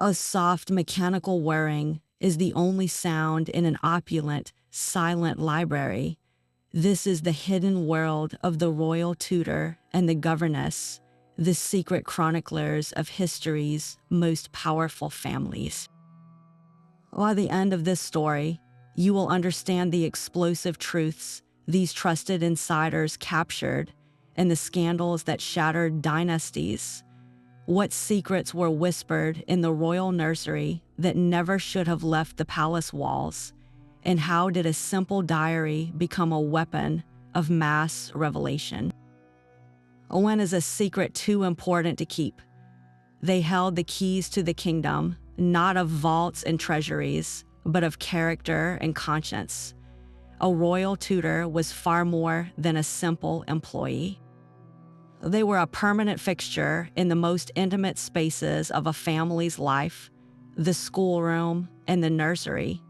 A soft mechanical whirring is the only sound in an opulent, silent library. This is the hidden world of the royal tutor and the governess, the secret chroniclers of history's most powerful families. By the end of this story, you will understand the explosive truths these trusted insiders captured and the scandals that shattered dynasties. What secrets were whispered in the royal nursery that never should have left the palace walls? And how did a simple diary become a weapon of mass revelation? When is a secret too important to keep? They held the keys to the kingdom, not of vaults and treasuries, but of character and conscience. A royal tutor was far more than a simple employee. They were a permanent fixture in the most intimate spaces of a family's life, the schoolroom and the nursery.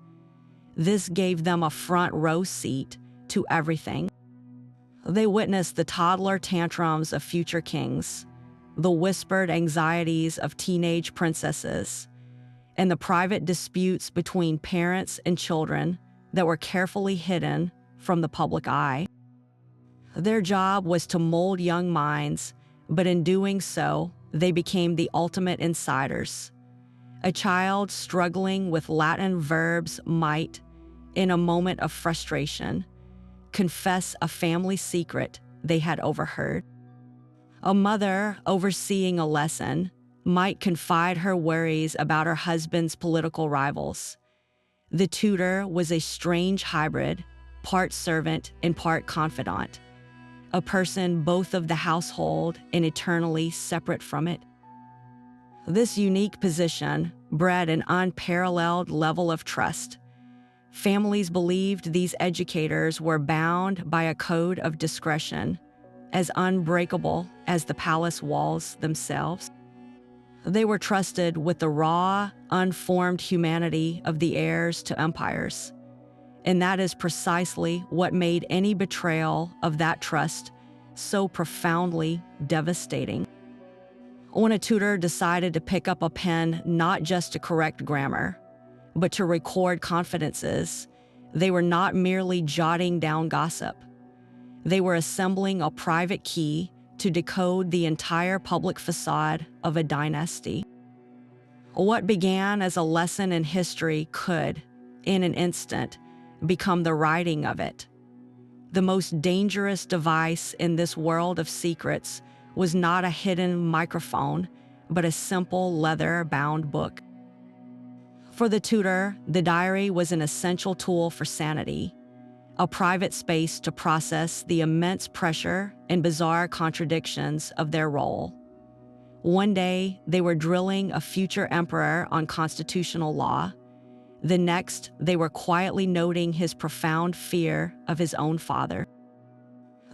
This gave them a front row seat to everything. They witnessed the toddler tantrums of future kings, the whispered anxieties of teenage princesses, and the private disputes between parents and children that were carefully hidden from the public eye. Their job was to mold young minds, but in doing so, they became the ultimate insiders. A child struggling with Latin verbs might, in a moment of frustration, confess a family secret they had overheard. A mother overseeing a lesson might confide her worries about her husband's political rivals. The tutor was a strange hybrid, part servant and part confidant, a person both of the household and eternally separate from it. This unique position bred an unparalleled level of trust. Families believed these educators were bound by a code of discretion, as unbreakable as the palace walls themselves. They were trusted with the raw, unformed humanity of the heirs to empires. And that is precisely what made any betrayal of that trust so profoundly devastating. When a tutor decided to pick up a pen not just to correct grammar, but to record confidences, they were not merely jotting down gossip. They were assembling a private key to decode the entire public facade of a dynasty. What began as a lesson in history could, in an instant, become the writing of it. The most dangerous device in this world of secrets was not a hidden microphone, but a simple leather-bound book. For the tutor, the diary was an essential tool for sanity, a private space to process the immense pressure and bizarre contradictions of their role. One day, they were drilling a future emperor on constitutional law. The next, they were quietly noting his profound fear of his own father.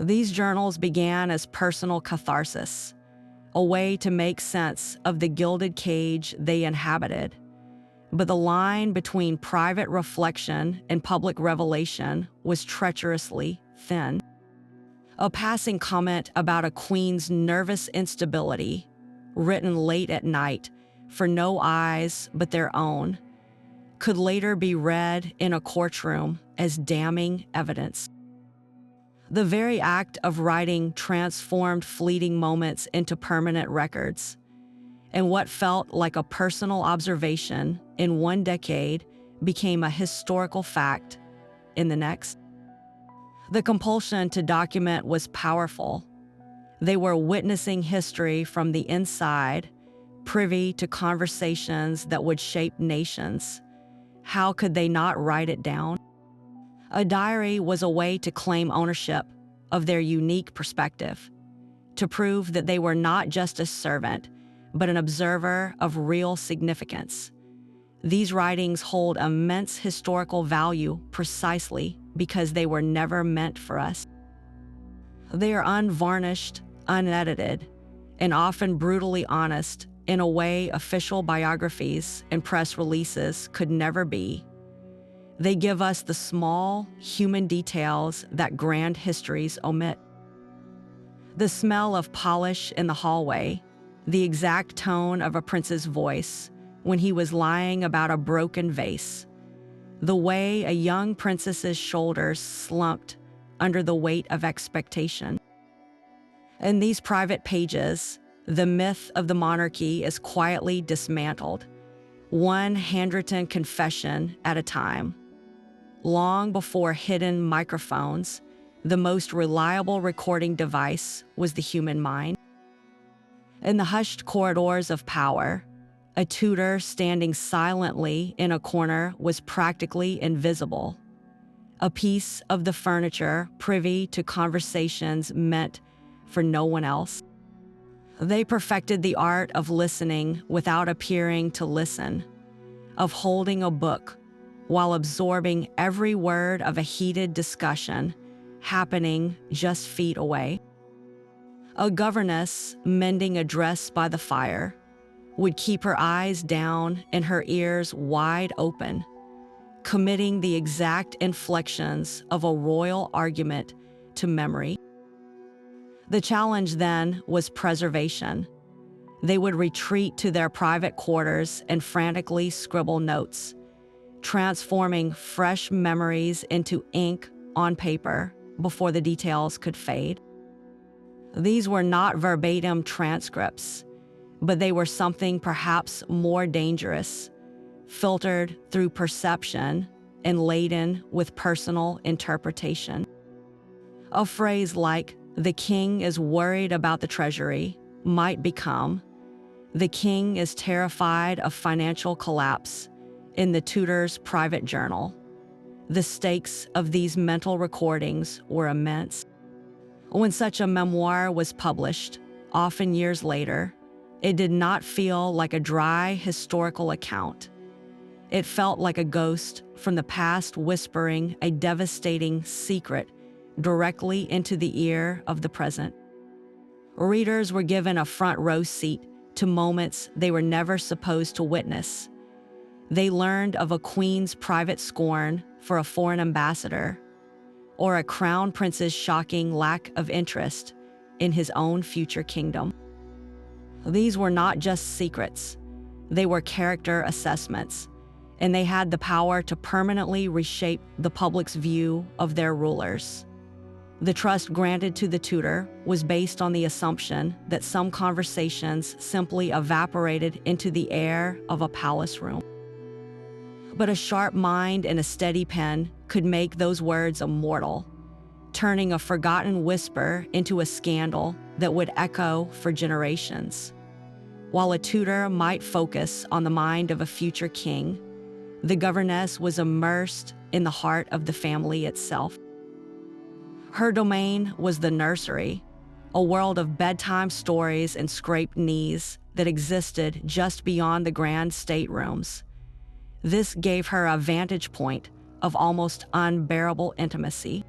These journals began as personal catharsis, a way to make sense of the gilded cage they inhabited. But the line between private reflection and public revelation was treacherously thin. A passing comment about a queen's nervous instability, written late at night for no eyes but their own, could later be read in a courtroom as damning evidence. The very act of writing transformed fleeting moments into permanent records, and what felt like a personal observation in one decade became a historical fact in the next. The compulsion to document was powerful. They were witnessing history from the inside, privy to conversations that would shape nations. How could they not write it down? A diary was a way to claim ownership of their unique perspective, to prove that they were not just a servant, but an observer of real significance. These writings hold immense historical value precisely because they were never meant for us. They are unvarnished, unedited, and often brutally honest in a way official biographies and press releases could never be. They give us the small, human details that grand histories omit. The smell of polish in the hallway, the exact tone of a prince's voice, when he was lying about a broken vase, the way a young princess's shoulders slumped under the weight of expectation. In these private pages, the myth of the monarchy is quietly dismantled, one handwritten confession at a time. Long before hidden microphones, the most reliable recording device was the human mind. In the hushed corridors of power, a tutor standing silently in a corner was practically invisible, a piece of the furniture privy to conversations meant for no one else. They perfected the art of listening without appearing to listen, of holding a book while absorbing every word of a heated discussion happening just feet away. A governess mending a dress by the fire would keep her eyes down and her ears wide open, committing the exact inflections of a royal argument to memory. The challenge then was preservation. They would retreat to their private quarters and frantically scribble notes, transforming fresh memories into ink on paper before the details could fade. These were not verbatim transcripts, but they were something perhaps more dangerous, filtered through perception and laden with personal interpretation. A phrase like, "The king is worried about the treasury," might become, "The king is terrified of financial collapse," in the tutor's private journal. The stakes of these mental recordings were immense. When such a memoir was published, often years later, it did not feel like a dry historical account. It felt like a ghost from the past whispering a devastating secret directly into the ear of the present. Readers were given a front row seat to moments they were never supposed to witness. They learned of a queen's private scorn for a foreign ambassador, or a crown prince's shocking lack of interest in his own future kingdom. These were not just secrets, they were character assessments, and they had the power to permanently reshape the public's view of their rulers. The trust granted to the tutor was based on the assumption that some conversations simply evaporated into the air of a palace room. But a sharp mind and a steady pen could make those words immortal, turning a forgotten whisper into a scandal that would echo for generations. While a tutor might focus on the mind of a future king, the governess was immersed in the heart of the family itself. Her domain was the nursery, a world of bedtime stories and scraped knees that existed just beyond the grand staterooms. This gave her a vantage point of almost unbearable intimacy.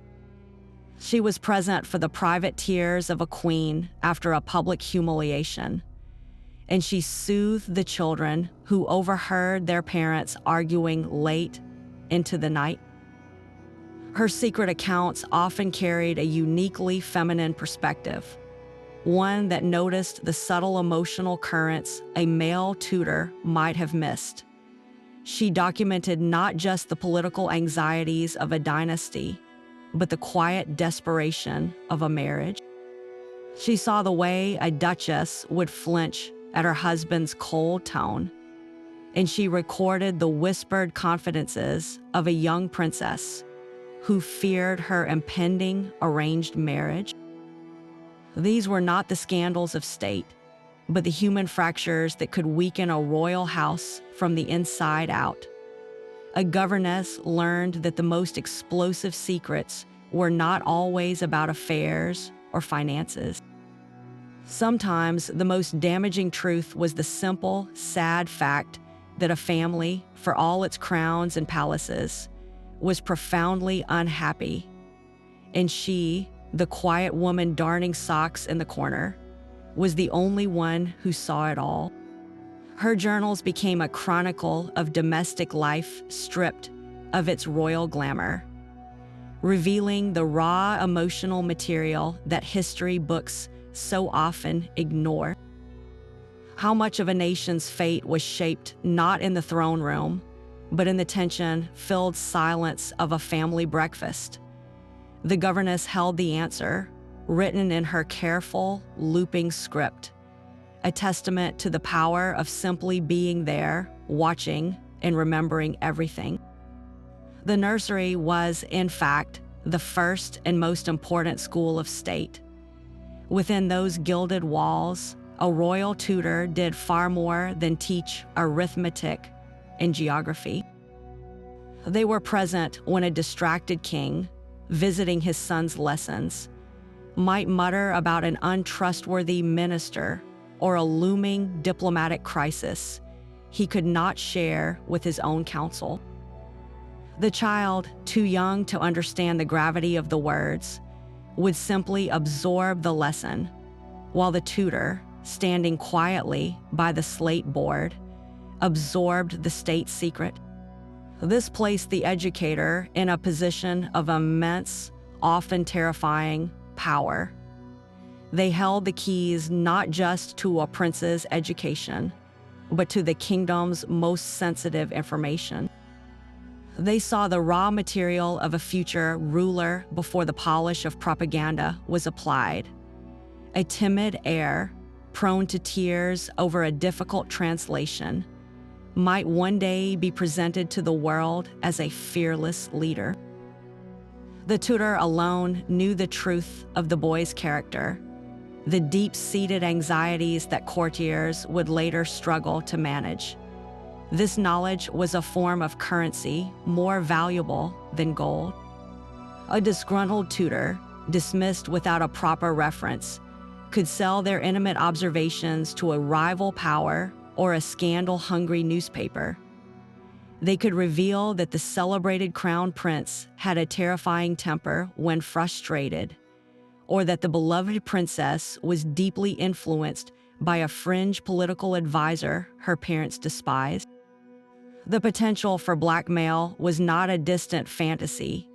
She was present for the private tears of a queen after a public humiliation, and she soothed the children who overheard their parents arguing late into the night. Her secret accounts often carried a uniquely feminine perspective, one that noticed the subtle emotional currents a male tutor might have missed. She documented not just the political anxieties of a dynasty, but the quiet desperation of a marriage. She saw the way a duchess would flinch at her husband's cold tone, and she recorded the whispered confidences of a young princess who feared her impending arranged marriage. These were not the scandals of state, but the human fractures that could weaken a royal house from the inside out. A governess learned that the most explosive secrets were not always about affairs or finances. Sometimes the most damaging truth was the simple, sad fact that a family, for all its crowns and palaces, was profoundly unhappy. And she, the quiet woman darning socks in the corner, was the only one who saw it all. Her journals became a chronicle of domestic life stripped of its royal glamour, revealing the raw emotional material that history books so often ignore. How much of a nation's fate was shaped not in the throne room, but in the tension-filled silence of a family breakfast? The governess held the answer, written in her careful, looping script, a testament to the power of simply being there, watching, and remembering everything. The nursery was, in fact, the first and most important school of state. Within those gilded walls, a royal tutor did far more than teach arithmetic and geography. They were present when a distracted king, visiting his son's lessons, might mutter about an untrustworthy minister or a looming diplomatic crisis he could not share with his own counsel. The child, too young to understand the gravity of the words, would simply absorb the lesson, while the tutor, standing quietly by the slate board, absorbed the state secret. This placed the educator in a position of immense, often terrifying, power. They held the keys not just to a prince's education, but to the kingdom's most sensitive information. They saw the raw material of a future ruler before the polish of propaganda was applied. A timid heir, prone to tears over a difficult translation, might one day be presented to the world as a fearless leader. The tutor alone knew the truth of the boy's character, the deep-seated anxieties that courtiers would later struggle to manage. This knowledge was a form of currency more valuable than gold. A disgruntled tutor, dismissed without a proper reference, could sell their intimate observations to a rival power or a scandal-hungry newspaper. They could reveal that the celebrated crown prince had a terrifying temper when frustrated, or that the beloved princess was deeply influenced by a fringe political advisor her parents despised. The potential for blackmail was not a distant fantasy.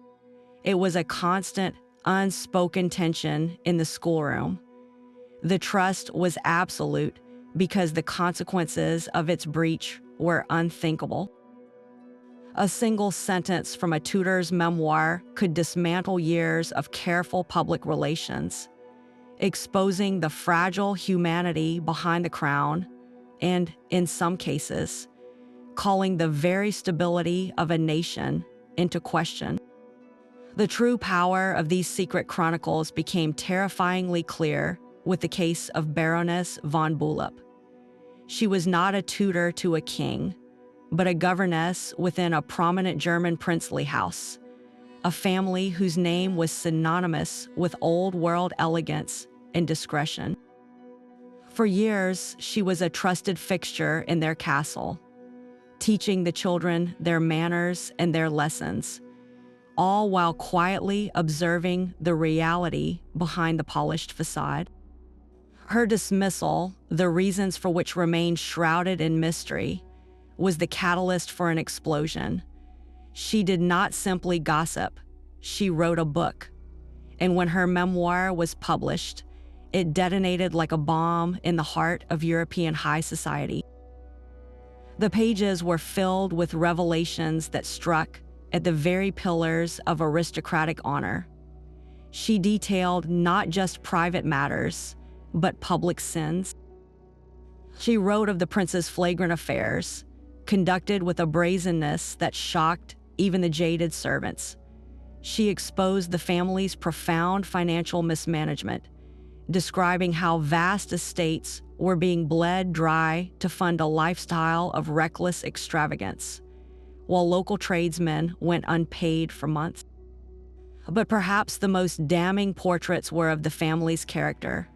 It was a constant, unspoken tension in the schoolroom. The trust was absolute because the consequences of its breach were unthinkable. A single sentence from a tutor's memoir could dismantle years of careful public relations, exposing the fragile humanity behind the crown and, in some cases, calling the very stability of a nation into question. The true power of these secret chronicles became terrifyingly clear with the case of Baroness von Bulow. She was not a tutor to a king, but a governess within a prominent German princely house, a family whose name was synonymous with old-world elegance and discretion. For years, she was a trusted fixture in their castle, teaching the children their manners and their lessons, all while quietly observing the reality behind the polished facade. Her dismissal, the reasons for which remained shrouded in mystery, was the catalyst for an explosion. She did not simply gossip, she wrote a book. And when her memoir was published, it detonated like a bomb in the heart of European high society. The pages were filled with revelations that struck at the very pillars of aristocratic honor. She detailed not just private matters, but public sins. She wrote of the prince's flagrant affairs, conducted with a brazenness that shocked even the jaded servants. She exposed the family's profound financial mismanagement, describing how vast estates were being bled dry to fund a lifestyle of reckless extravagance, while local tradesmen went unpaid for months. But perhaps the most damning portraits were of the family's character.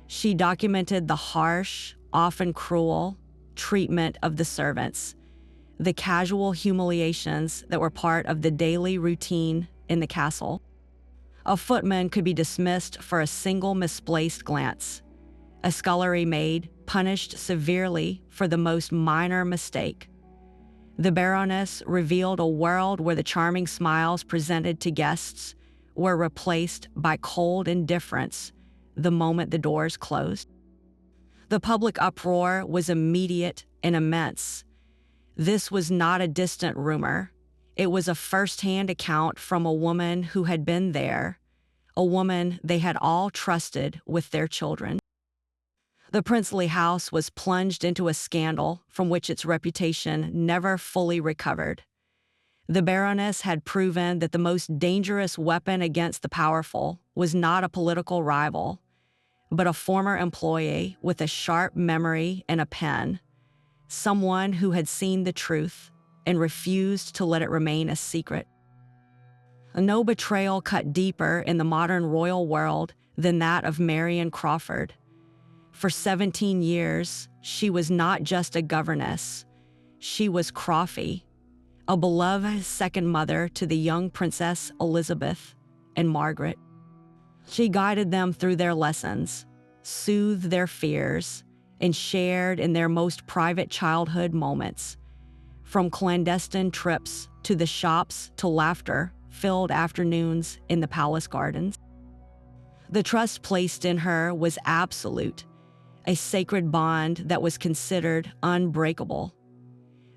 She documented the harsh, often cruel, treatment of the servants, the casual humiliations that were part of the daily routine in the castle. A footman could be dismissed for a single misplaced glance. A scullery maid punished severely for the most minor mistake. The Baroness revealed a world where the charming smiles presented to guests were replaced by cold indifference the moment the doors closed. The public uproar was immediate and immense. This was not a distant rumor. It was a first-hand account from a woman who had been there, a woman they had all trusted with their children. The princely house was plunged into a scandal from which its reputation never fully recovered. The Baroness had proven that the most dangerous weapon against the powerful was not a political rival, but a former employee with a sharp memory and a pen, someone who had seen the truth and refused to let it remain a secret. No betrayal cut deeper in the modern royal world than that of Marion Crawford. For 17 years, she was not just a governess. She was Crawfie, a beloved second mother to the young Princess Elizabeth and Margaret. She guided them through their lessons, soothed their fears, and shared in their most private childhood moments, from clandestine trips to the shops to laughter-filled afternoons in the palace gardens. The trust placed in her was absolute, a sacred bond that was considered unbreakable.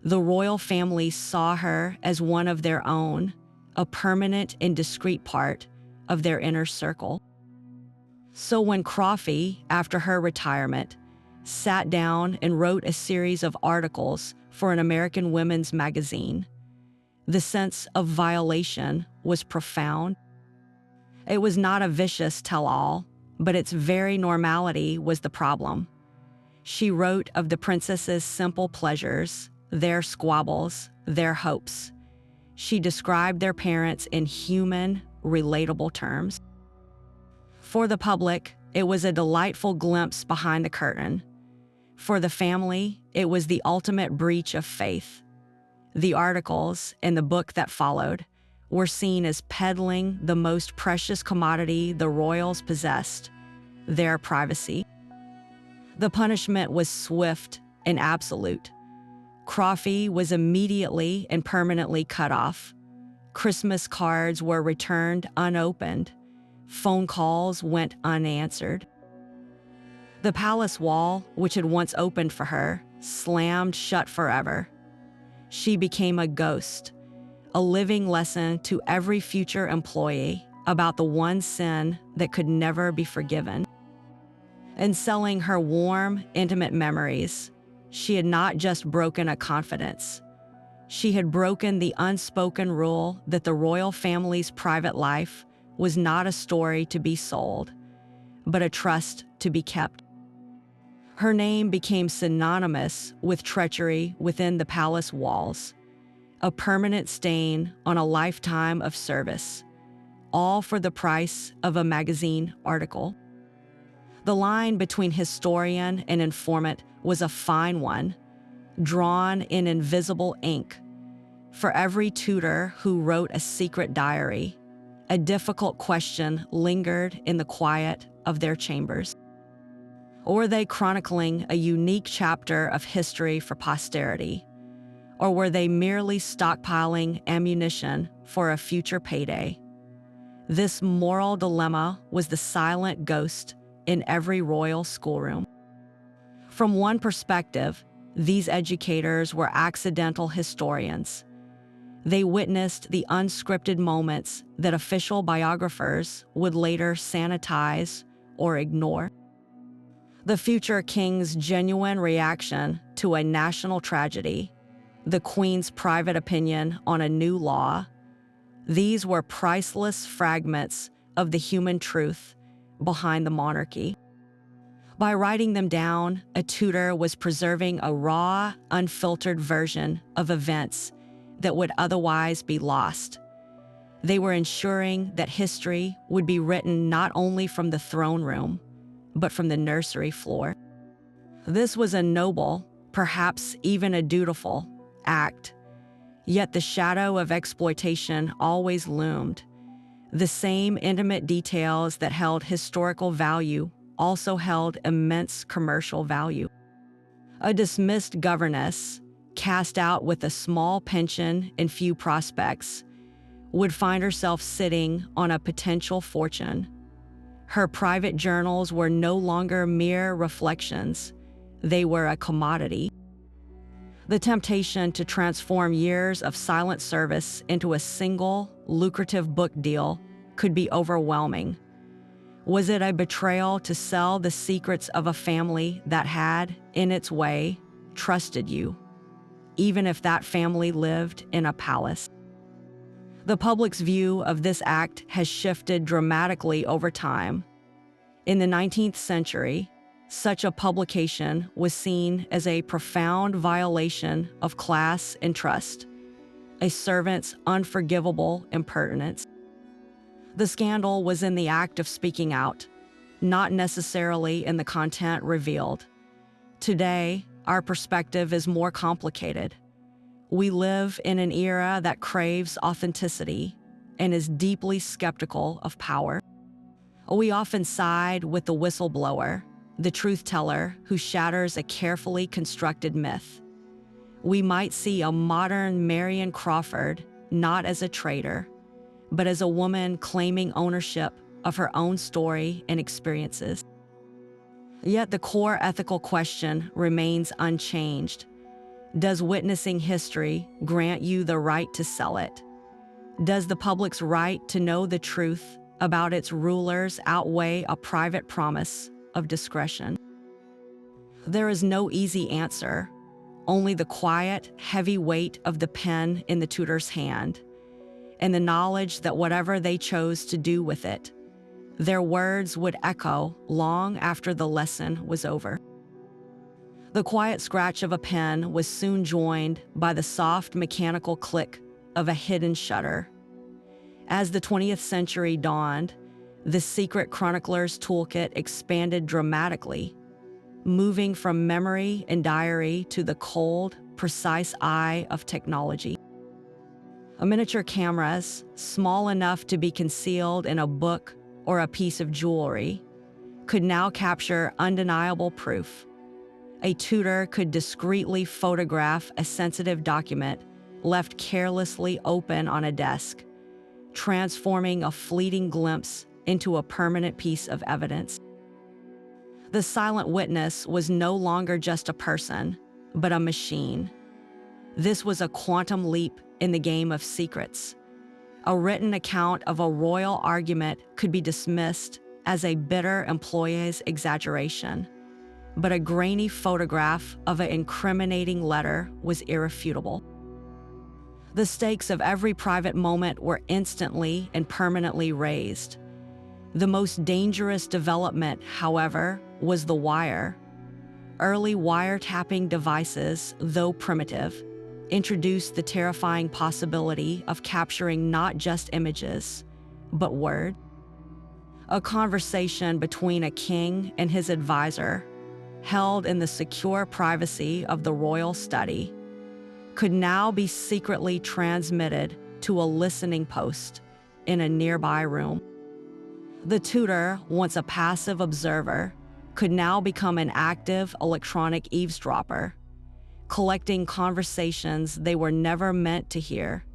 The royal family saw her as one of their own, a permanent and discreet part of their inner circle. So when Crawfie, after her retirement, sat down and wrote a series of articles for an American women's magazine, the sense of violation was profound. It was not a vicious tell-all, but its very normality was the problem. She wrote of the princess's simple pleasures, their squabbles, their hopes. She described their parents in human, relatable terms. For the public, it was a delightful glimpse behind the curtain. For the family, it was the ultimate breach of faith. The articles and the book that followed were seen as peddling the most precious commodity the royals possessed, their privacy. The punishment was swift and absolute. Crawfie was immediately and permanently cut off. Christmas cards were returned unopened. Phone calls went unanswered. The palace wall, which had once opened for her, slammed shut forever. She became a ghost, a living lesson to every future employee about the one sin that could never be forgiven. In selling her warm, intimate memories, she had not just broken a confidence. She had broken the unspoken rule that the royal family's private life was not a story to be sold, but a trust to be kept. Her name became synonymous with treachery within the palace walls, a permanent stain on a lifetime of service, all for the price of a magazine article. The line between historian and informant was a fine one, drawn in invisible ink. For every tutor who wrote a secret diary, a difficult question lingered in the quiet of their chambers. Or were they chronicling a unique chapter of history for posterity? Or were they merely stockpiling ammunition for a future payday? This moral dilemma was the silent ghost in every royal schoolroom. From one perspective, these educators were accidental historians. They witnessed the unscripted moments that official biographers would later sanitize or ignore. The future king's genuine reaction to a national tragedy, the Queen's private opinion on a new law, these were priceless fragments of the human truth behind the monarchy. By writing them down, a tutor was preserving a raw, unfiltered version of events that would otherwise be lost. They were ensuring that history would be written not only from the throne room, but from the nursery floor. This was a noble, perhaps even a dutiful, act. Yet the shadow of exploitation always loomed. The same intimate details that held historical value also held immense commercial value. A dismissed governess, cast out with a small pension and few prospects, would find herself sitting on a potential fortune. Her private journals were no longer mere reflections. they were a commodity. The temptation to transform years of silent service into a single, lucrative book deal could be overwhelming. Was it a betrayal to sell the secrets of a family that had, in its way, trusted you, even if that family lived in a palace? The public's view of this act has shifted dramatically over time. In the 19th century, such a publication was seen as a profound violation of class and trust, a servant's unforgivable impertinence. The scandal was in the act of speaking out, not necessarily in the content revealed. Today, our perspective is more complicated. We live in an era that craves authenticity and is deeply skeptical of power. We often side with the whistleblower, the truth teller who shatters a carefully constructed myth. We might see a modern Marion Crawford not as a traitor, but as a woman claiming ownership of her own story and experiences. Yet the core ethical question remains unchanged. Does witnessing history grant you the right to sell it? Does the public's right to know the truth about its rulers outweigh a private promise of discretion? There is no easy answer, only the quiet, heavy weight of the pen in the tutor's hand, and the knowledge that whatever they chose to do with it, their words would echo long after the lesson was over. The quiet scratch of a pen was soon joined by the soft mechanical click of a hidden shutter. As the 20th century dawned, the secret chronicler's toolkit expanded dramatically, moving from memory and diary to the cold, precise eye of technology. Miniature cameras, small enough to be concealed in a book or a piece of jewelry, could now capture undeniable proof. A tutor could discreetly photograph a sensitive document left carelessly open on a desk, transforming a fleeting glimpse into a permanent piece of evidence. The silent witness was no longer just a person, but a machine. This was a quantum leap in the game of secrets. A written account of a royal argument could be dismissed as a bitter employee's exaggeration, but a grainy photograph of an incriminating letter was irrefutable. The stakes of every private moment were instantly and permanently raised. The most dangerous development, however, was the wire. Early wiretapping devices, though primitive, introduced the terrifying possibility of capturing not just images, but words. A conversation between a king and his advisor, held in the secure privacy of the royal study, could now be secretly transmitted to a listening post in a nearby room. The tutor, once a passive observer, could now become an active electronic eavesdropper, collecting conversations they were never meant to hear.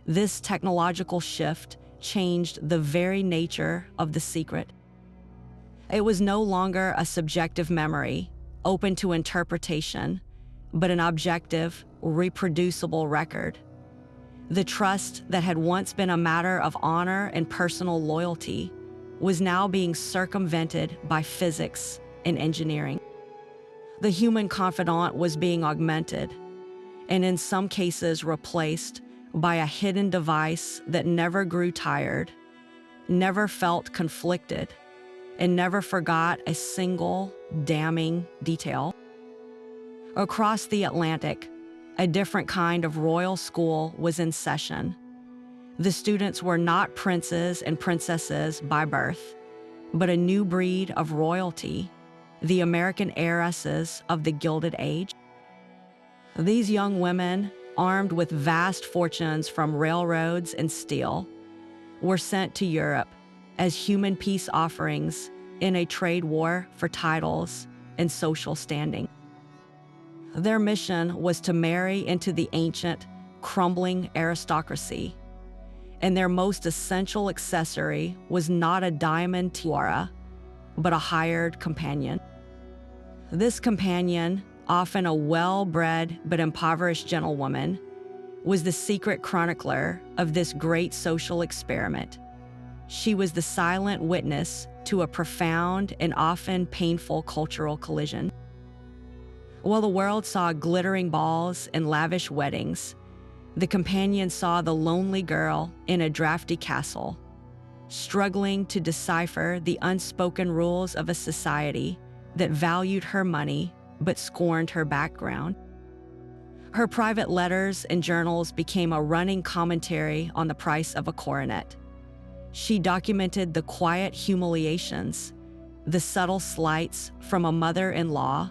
This technological shift changed the very nature of the secret. It was no longer a subjective memory, open to interpretation, but an objective, reproducible record. The trust that had once been a matter of honor and personal loyalty was now being circumvented by physics and engineering. The human confidant was being augmented, and in some cases replaced by a hidden device that never grew tired, never felt conflicted, and never forgot a single damning detail. Across the Atlantic, a different kind of royal school was in session. The students were not princes and princesses by birth, but a new breed of royalty, the American heiresses of the Gilded Age. These young women, armed with vast fortunes from railroads and steel, were sent to Europe as human peace offerings in a trade war for titles and social standing. Their mission was to marry into the ancient, crumbling aristocracy, and their most essential accessory was not a diamond tiara, but a hired companion. This companion, often a well-bred but impoverished gentlewoman, was the secret chronicler of this great social experiment. She was the silent witness to a profound and often painful cultural collision. While the world saw glittering balls and lavish weddings, the companion saw the lonely girl in a drafty castle, struggling to decipher the unspoken rules of a society that valued her money but scorned her background. Her private letters and journals became a running commentary on the price of a coronet. She documented the quiet humiliations, the subtle slights from a mother-in-law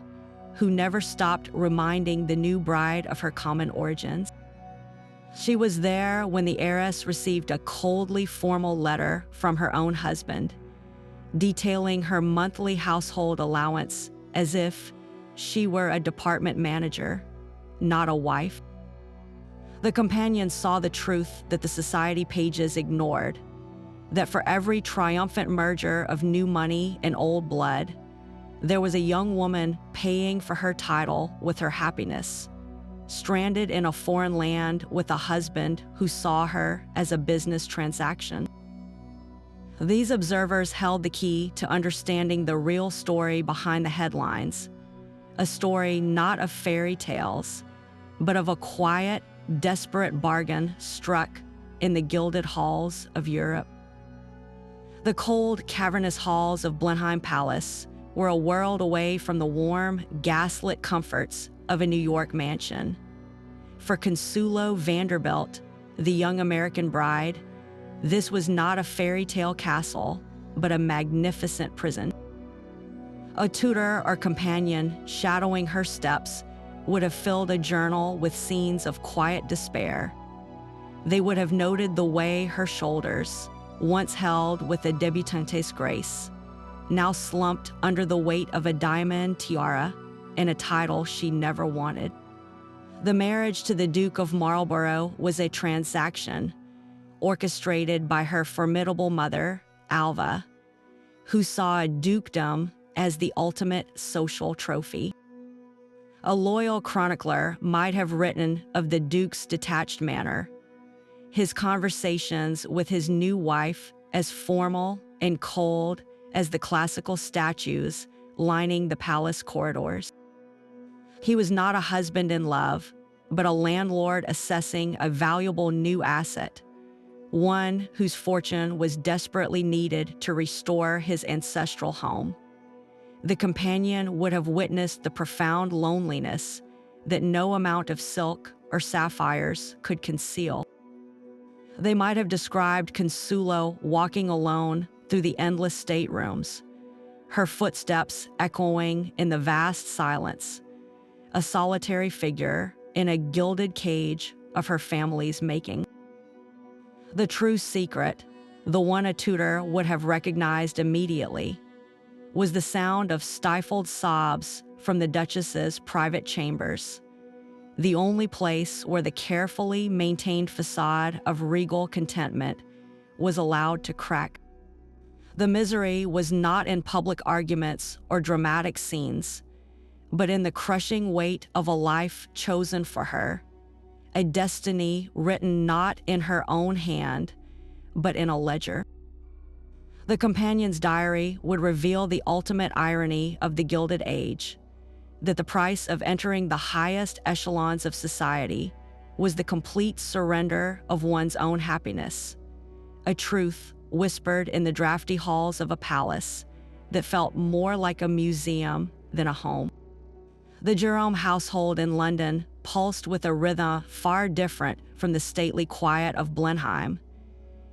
who never stopped reminding the new bride of her common origins. She was there when the heiress received a coldly formal letter from her own husband, detailing her monthly household allowance as if she were a department manager, not a wife. The companion saw the truth that the society pages ignored, that for every triumphant merger of new money and old blood, there was a young woman paying for her title with her happiness, stranded in a foreign land with a husband who saw her as a business transaction. These observers held the key to understanding the real story behind the headlines, a story not of fairy tales, but of a quiet, desperate bargain struck in the gilded halls of Europe. The cold, cavernous halls of Blenheim Palace were a world away from the warm, gaslit comforts of a New York mansion. For Consuelo Vanderbilt, the young American bride, this was not a fairy tale castle, but a magnificent prison. A tutor or companion shadowing her steps would have filled a journal with scenes of quiet despair. They would have noted the way her shoulders, once held with a debutante's grace, now slumped under the weight of a diamond tiara and a title she never wanted. The marriage to the Duke of Marlborough was a transaction orchestrated by her formidable mother, Alva, who saw a dukedom as the ultimate social trophy. A loyal chronicler might have written of the Duke's detached manner, his conversations with his new wife as formal and cold as the classical statues lining the palace corridors. He was not a husband in love, but a landlord assessing a valuable new asset, one whose fortune was desperately needed to restore his ancestral home. The companion would have witnessed the profound loneliness that no amount of silk or sapphires could conceal. They might have described Consuelo walking alone through the endless staterooms, her footsteps echoing in the vast silence, a solitary figure in a gilded cage of her family's making. The true secret, the one a tutor would have recognized immediately, was the sound of stifled sobs from the Duchess's private chambers, the only place where the carefully maintained facade of regal contentment was allowed to crack. The misery was not in public arguments or dramatic scenes, but in the crushing weight of a life chosen for her, a destiny written not in her own hand, but in a ledger. The companion's diary would reveal the ultimate irony of the Gilded Age, that the price of entering the highest echelons of society was the complete surrender of one's own happiness, a truth whispered in the drafty halls of a palace that felt more like a museum than a home. The Jerome household in London pulsed with a rhythm far different from the stately quiet of Blenheim.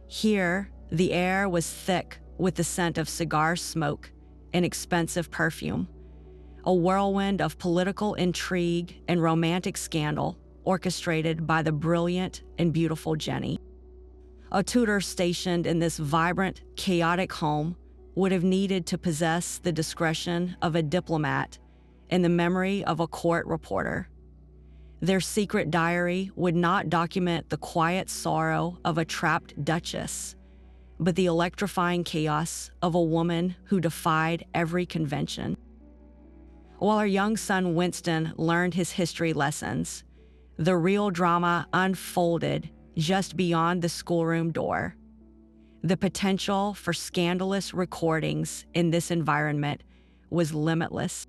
Here, the air was thick with the scent of cigar smoke and expensive perfume, a whirlwind of political intrigue and romantic scandal orchestrated by the brilliant and beautiful Jenny. A tutor stationed in this vibrant, chaotic home would have needed to possess the discretion of a diplomat and the memory of a court reporter. Their secret diary would not document the quiet sorrow of a trapped duchess, but the electrifying chaos of a woman who defied every convention. While her young son Winston learned his history lessons, the real drama unfolded just beyond the schoolroom door. The potential for scandalous recordings in this environment was limitless.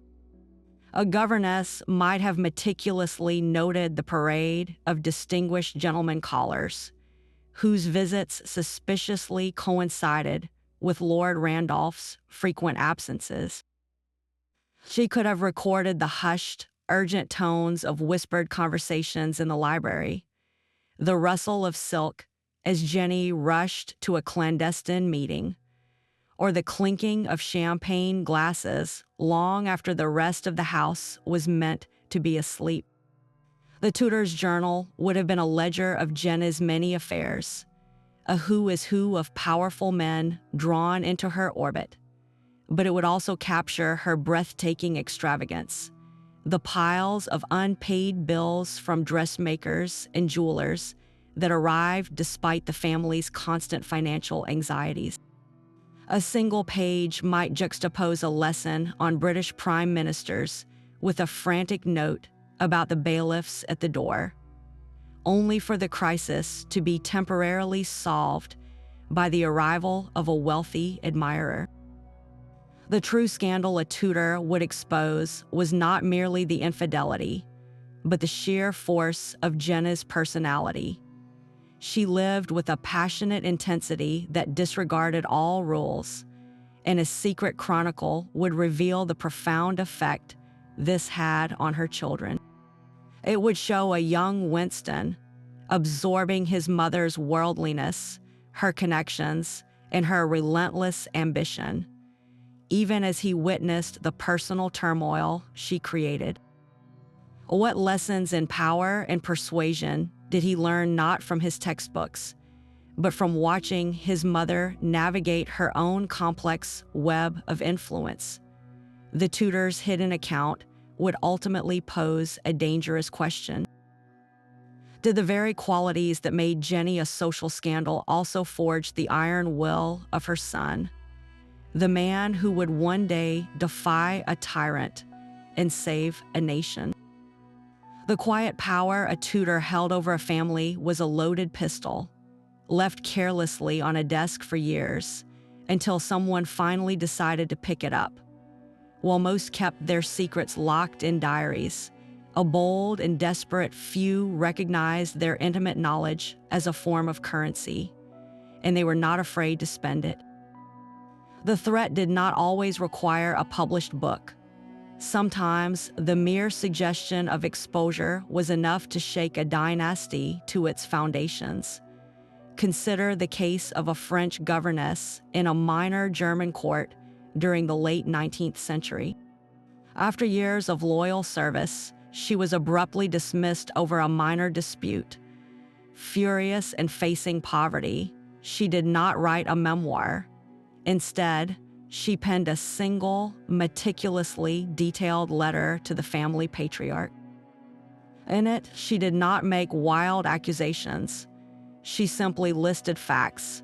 A governess might have meticulously noted the parade of distinguished gentlemen callers, whose visits suspiciously coincided with Lord Randolph's frequent absences. She could have recorded the hushed, urgent tones of whispered conversations in the library, the rustle of silk as Jenny rushed to a clandestine meeting, or the clinking of champagne glasses long after the rest of the house was meant to be asleep. The Tutors' journal would have been a ledger of Jenny's many affairs, a who is who of powerful men drawn into her orbit, but it would also capture her breathtaking extravagance, the piles of unpaid bills from dressmakers and jewelers that arrived despite the family's constant financial anxieties. A single page might juxtapose a lesson on British prime ministers with a frantic note about the bailiffs at the door, only for the crisis to be temporarily solved by the arrival of a wealthy admirer. The true scandal a Tudor would expose was not merely the infidelity, but the sheer force of Jenna's personality. She lived with a passionate intensity that disregarded all rules, and a secret chronicle would reveal the profound effect this had on her children. It would show a young Winston absorbing his mother's worldliness, her connections, and her relentless ambition, even as he witnessed the personal turmoil she created. What lessons in power and persuasion did he learn not from his textbooks, but from watching his mother navigate her own complex web of influence? The Tudors' hidden account would ultimately pose a dangerous question. Did the very qualities that made Jenny a social scandal also forge the iron will of her son, the man who would one day defy a tyrant and save a nation? The quiet power a Tudor held over a family was a loaded pistol, left carelessly on a desk for years, until someone finally decided to pick it up. While most kept their secrets locked in diaries, a bold and desperate few recognized their intimate knowledge as a form of currency, and they were not afraid to spend it. The threat did not always require a published book. Sometimes the mere suggestion of exposure was enough to shake a dynasty to its foundations. Consider the case of a French governess in a minor German court during the late 19th century. After years of loyal service, she was abruptly dismissed over a minor dispute. Furious and facing poverty, she did not write a memoir. Instead, she penned a single, meticulously detailed letter to the family patriarch. In it, she did not make wild accusations. She simply listed facts.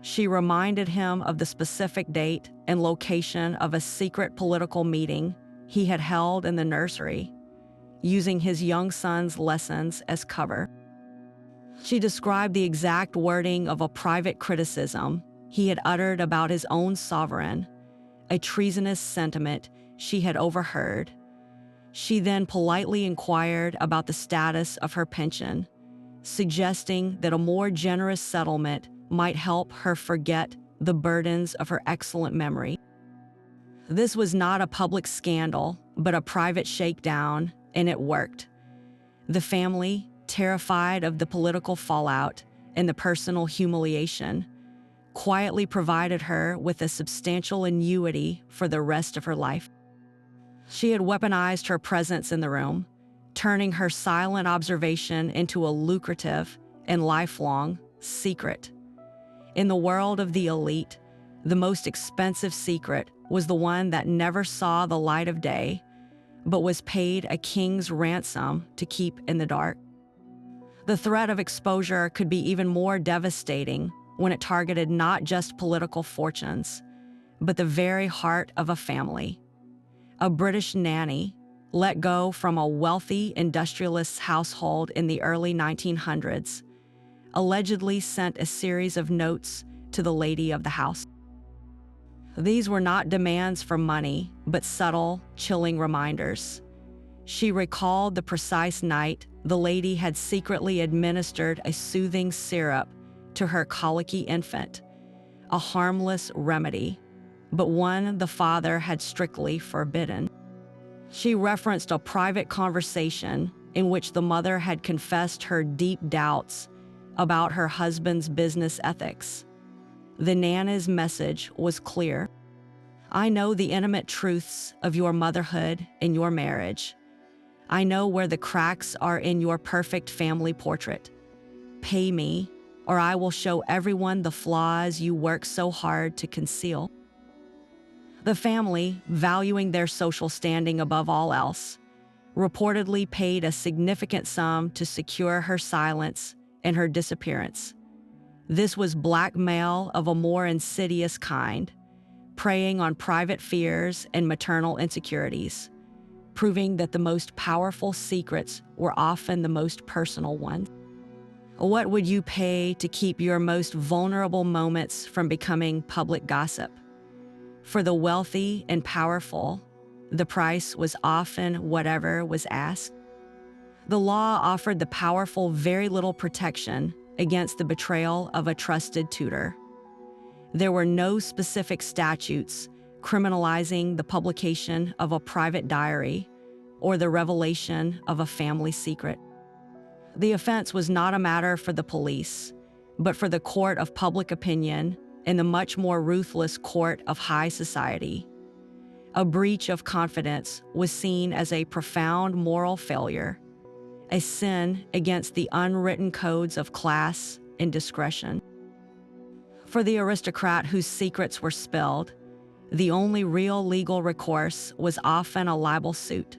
She reminded him of the specific date and location of a secret political meeting he had held in the nursery, using his young son's lessons as cover. She described the exact wording of a private criticism he had uttered about his own sovereign, a treasonous sentiment she had overheard. She then politely inquired about the status of her pension, suggesting that a more generous settlement might help her forget the burdens of her excellent memory. This was not a public scandal, but a private shakedown, and it worked. The family, terrified of the political fallout and the personal humiliation, quietly provided her with a substantial annuity for the rest of her life. She had weaponized her presence in the room, turning her silent observation into a lucrative and lifelong secret. In the world of the elite, the most expensive secret was the one that never saw the light of day, but was paid a king's ransom to keep in the dark. The threat of exposure could be even more devastating when it targeted not just political fortunes, but the very heart of a family. a British nanny, let go from a wealthy industrialist's household in the early 1900s, allegedly sent a series of notes to the lady of the house. These were not demands for money, but subtle, chilling reminders. She recalled the precise night the lady had secretly administered a soothing syrup to her colicky infant, a harmless remedy, but one the father had strictly forbidden. She referenced a private conversation in which the mother had confessed her deep doubts about her husband's business ethics. The Nana's message was clear. I know the intimate truths of your motherhood and your marriage. I know where the cracks are in your perfect family portrait. Pay me, or I will show everyone the flaws you work so hard to conceal. The family, valuing their social standing above all else, reportedly paid a significant sum to secure her silence and her disappearance. This was blackmail of a more insidious kind, preying on private fears and maternal insecurities, proving that the most powerful secrets were often the most personal ones. What would you pay to keep your most vulnerable moments from becoming public gossip? For the wealthy and powerful, the price was often whatever was asked. The law offered the powerful very little protection against the betrayal of a trusted tutor. There were no specific statutes criminalizing the publication of a private diary or the revelation of a family secret. The offense was not a matter for the police, but for the court of public opinion and the much more ruthless court of high society. A breach of confidence was seen as a profound moral failure, a sin against the unwritten codes of class and discretion. For the aristocrat whose secrets were spilled, the only real legal recourse was often a libel suit.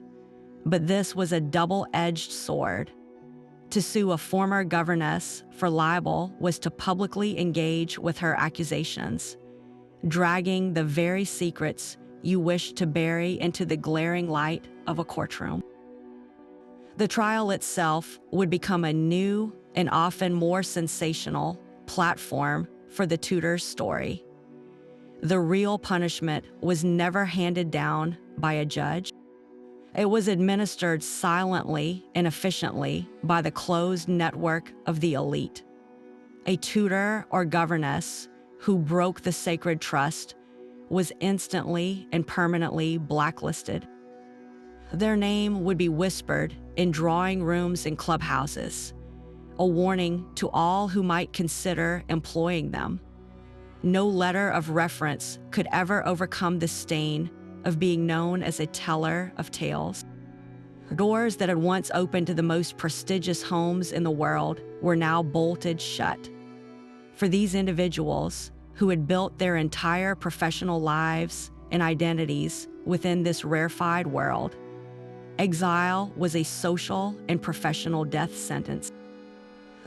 But this was a double-edged sword. To sue a former governess for libel was to publicly engage with her accusations, dragging the very secrets you wished to bury into the glaring light of a courtroom. The trial itself would become a new and often more sensational platform for the Tutors' story. The real punishment was never handed down by a judge. It was administered silently and efficiently by the closed network of the elite. A tutor or governess who broke the sacred trust was instantly and permanently blacklisted. Their name would be whispered in drawing rooms and clubhouses, a warning to all who might consider employing them. No letter of reference could ever overcome the stain of being known as a teller of tales. Doors that had once opened to the most prestigious homes in the world were now bolted shut. For these individuals who had built their entire professional lives and identities within this rarefied world, exile was a social and professional death sentence.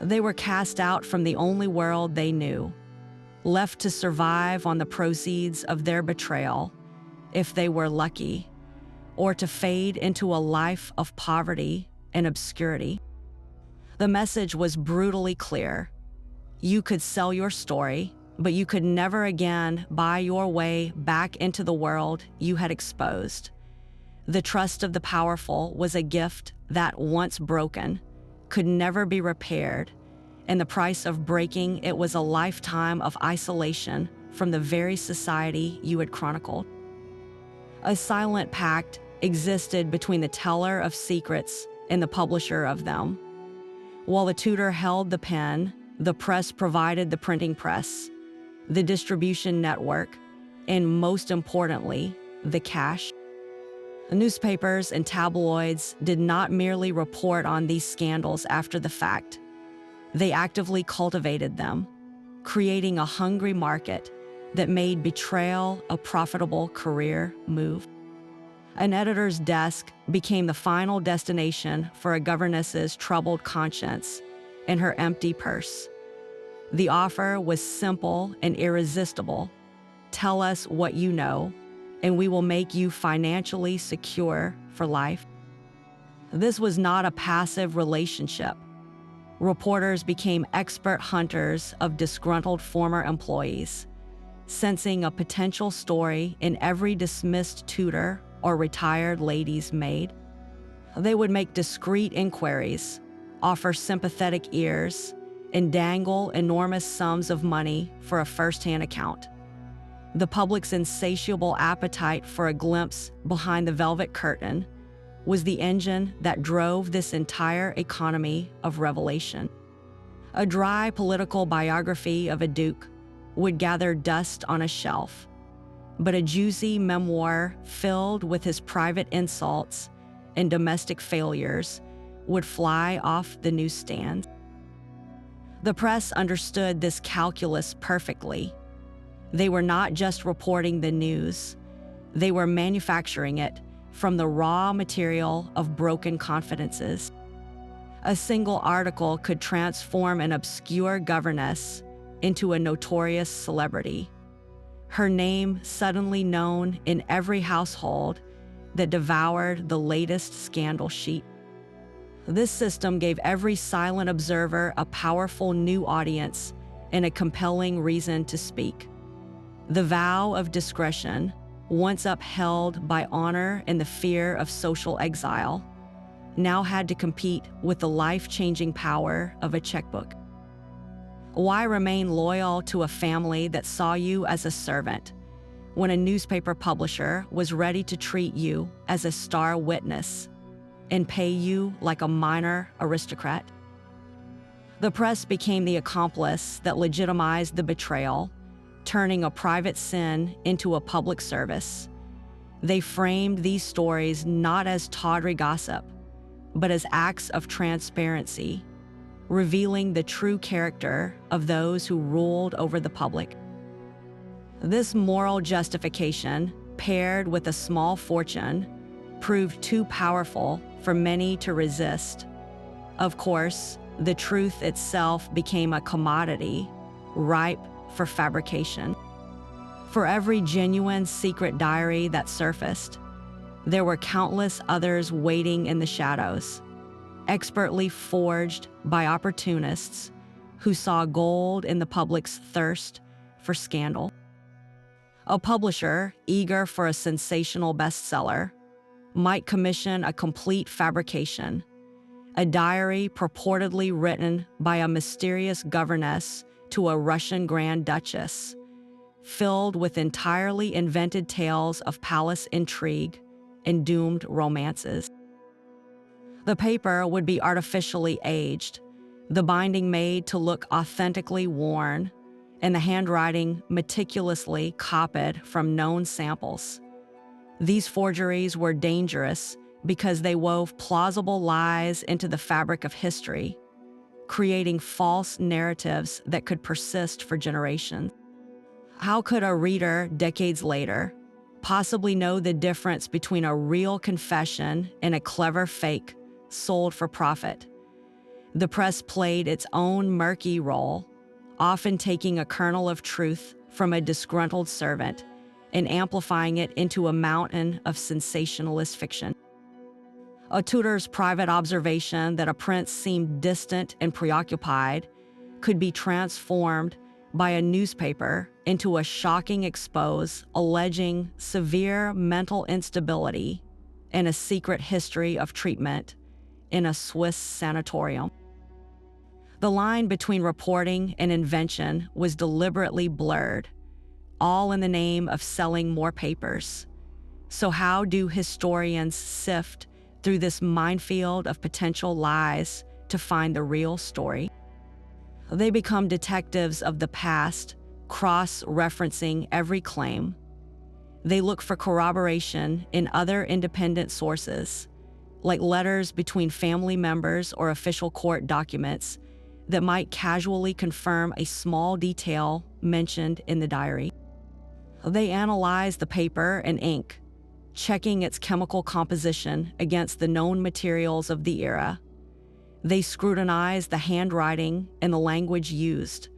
They were cast out from the only world they knew, left to survive on the proceeds of their betrayal, if they were lucky, or to fade into a life of poverty and obscurity. The message was brutally clear. You could sell your story, but you could never again buy your way back into the world you had exposed. The trust of the powerful was a gift that, once broken, could never be repaired, and the price of breaking it was a lifetime of isolation from the very society you had chronicled. A silent pact existed between the teller of secrets and the publisher of them. While the tutor held the pen, the press provided the printing press, the distribution network, and most importantly, the cash. The newspapers and tabloids did not merely report on these scandals after the fact. They actively cultivated them, creating a hungry market that made betrayal a profitable career move. An editor's desk became the final destination for a governess's troubled conscience and her empty purse. The offer was simple and irresistible. Tell us what you know, and we will make you financially secure for life. This was not a passive relationship. Reporters became expert hunters of disgruntled former employees, sensing a potential story in every dismissed tutor or retired lady's maid. They would make discreet inquiries, offer sympathetic ears, and dangle enormous sums of money for a first-hand account. The public's insatiable appetite for a glimpse behind the velvet curtain was the engine that drove this entire economy of revelation. A dry political biography of a duke would gather dust on a shelf, but a juicy memoir filled with his private insults and domestic failures would fly off the newsstand. The press understood this calculus perfectly. They were not just reporting the news, they were manufacturing it from the raw material of broken confidences. A single article could transform an obscure governess into a notorious celebrity, her name suddenly known in every household that devoured the latest scandal sheet. This system gave every silent observer a powerful new audience and a compelling reason to speak. The vow of discretion, once upheld by honor and the fear of social exile, now had to compete with the life-changing power of a checkbook. Why remain loyal to a family that saw you as a servant when a newspaper publisher was ready to treat you as a star witness and pay you like a minor aristocrat? The press became the accomplice that legitimized the betrayal, turning a private sin into a public service. They framed these stories not as tawdry gossip, but as acts of transparency, revealing the true character of those who ruled over the public. This moral justification, paired with a small fortune, proved too powerful for many to resist. Of course, the truth itself became a commodity, ripe for fabrication. For every genuine secret diary that surfaced, there were countless others waiting in the shadows, expertly forged by opportunists who saw gold in the public's thirst for scandal. A publisher, eager for a sensational bestseller, might commission a complete fabrication, a diary purportedly written by a mysterious governess to a Russian Grand Duchess, filled with entirely invented tales of palace intrigue and doomed romances. The paper would be artificially aged, the binding made to look authentically worn, and the handwriting meticulously copied from known samples. These forgeries were dangerous because they wove plausible lies into the fabric of history, creating false narratives that could persist for generations. How could a reader, decades later, possibly know the difference between a real confession and a clever fake sold for profit? The press played its own murky role, often taking a kernel of truth from a disgruntled servant and amplifying it into a mountain of sensationalist fiction. A tutor's private observation that a prince seemed distant and preoccupied could be transformed by a newspaper into a shocking expose alleging severe mental instability and a secret history of treatment in a Swiss sanatorium. The line between reporting and invention was deliberately blurred, all in the name of selling more papers. So how do historians sift through this minefield of potential lies to find the real story? They become detectives of the past, cross-referencing every claim. They look for corroboration in other independent sources, like letters between family members or official court documents that might casually confirm a small detail mentioned in the diary. They analyze the paper and ink, checking its chemical composition against the known materials of the era. They scrutinize the handwriting and the language used,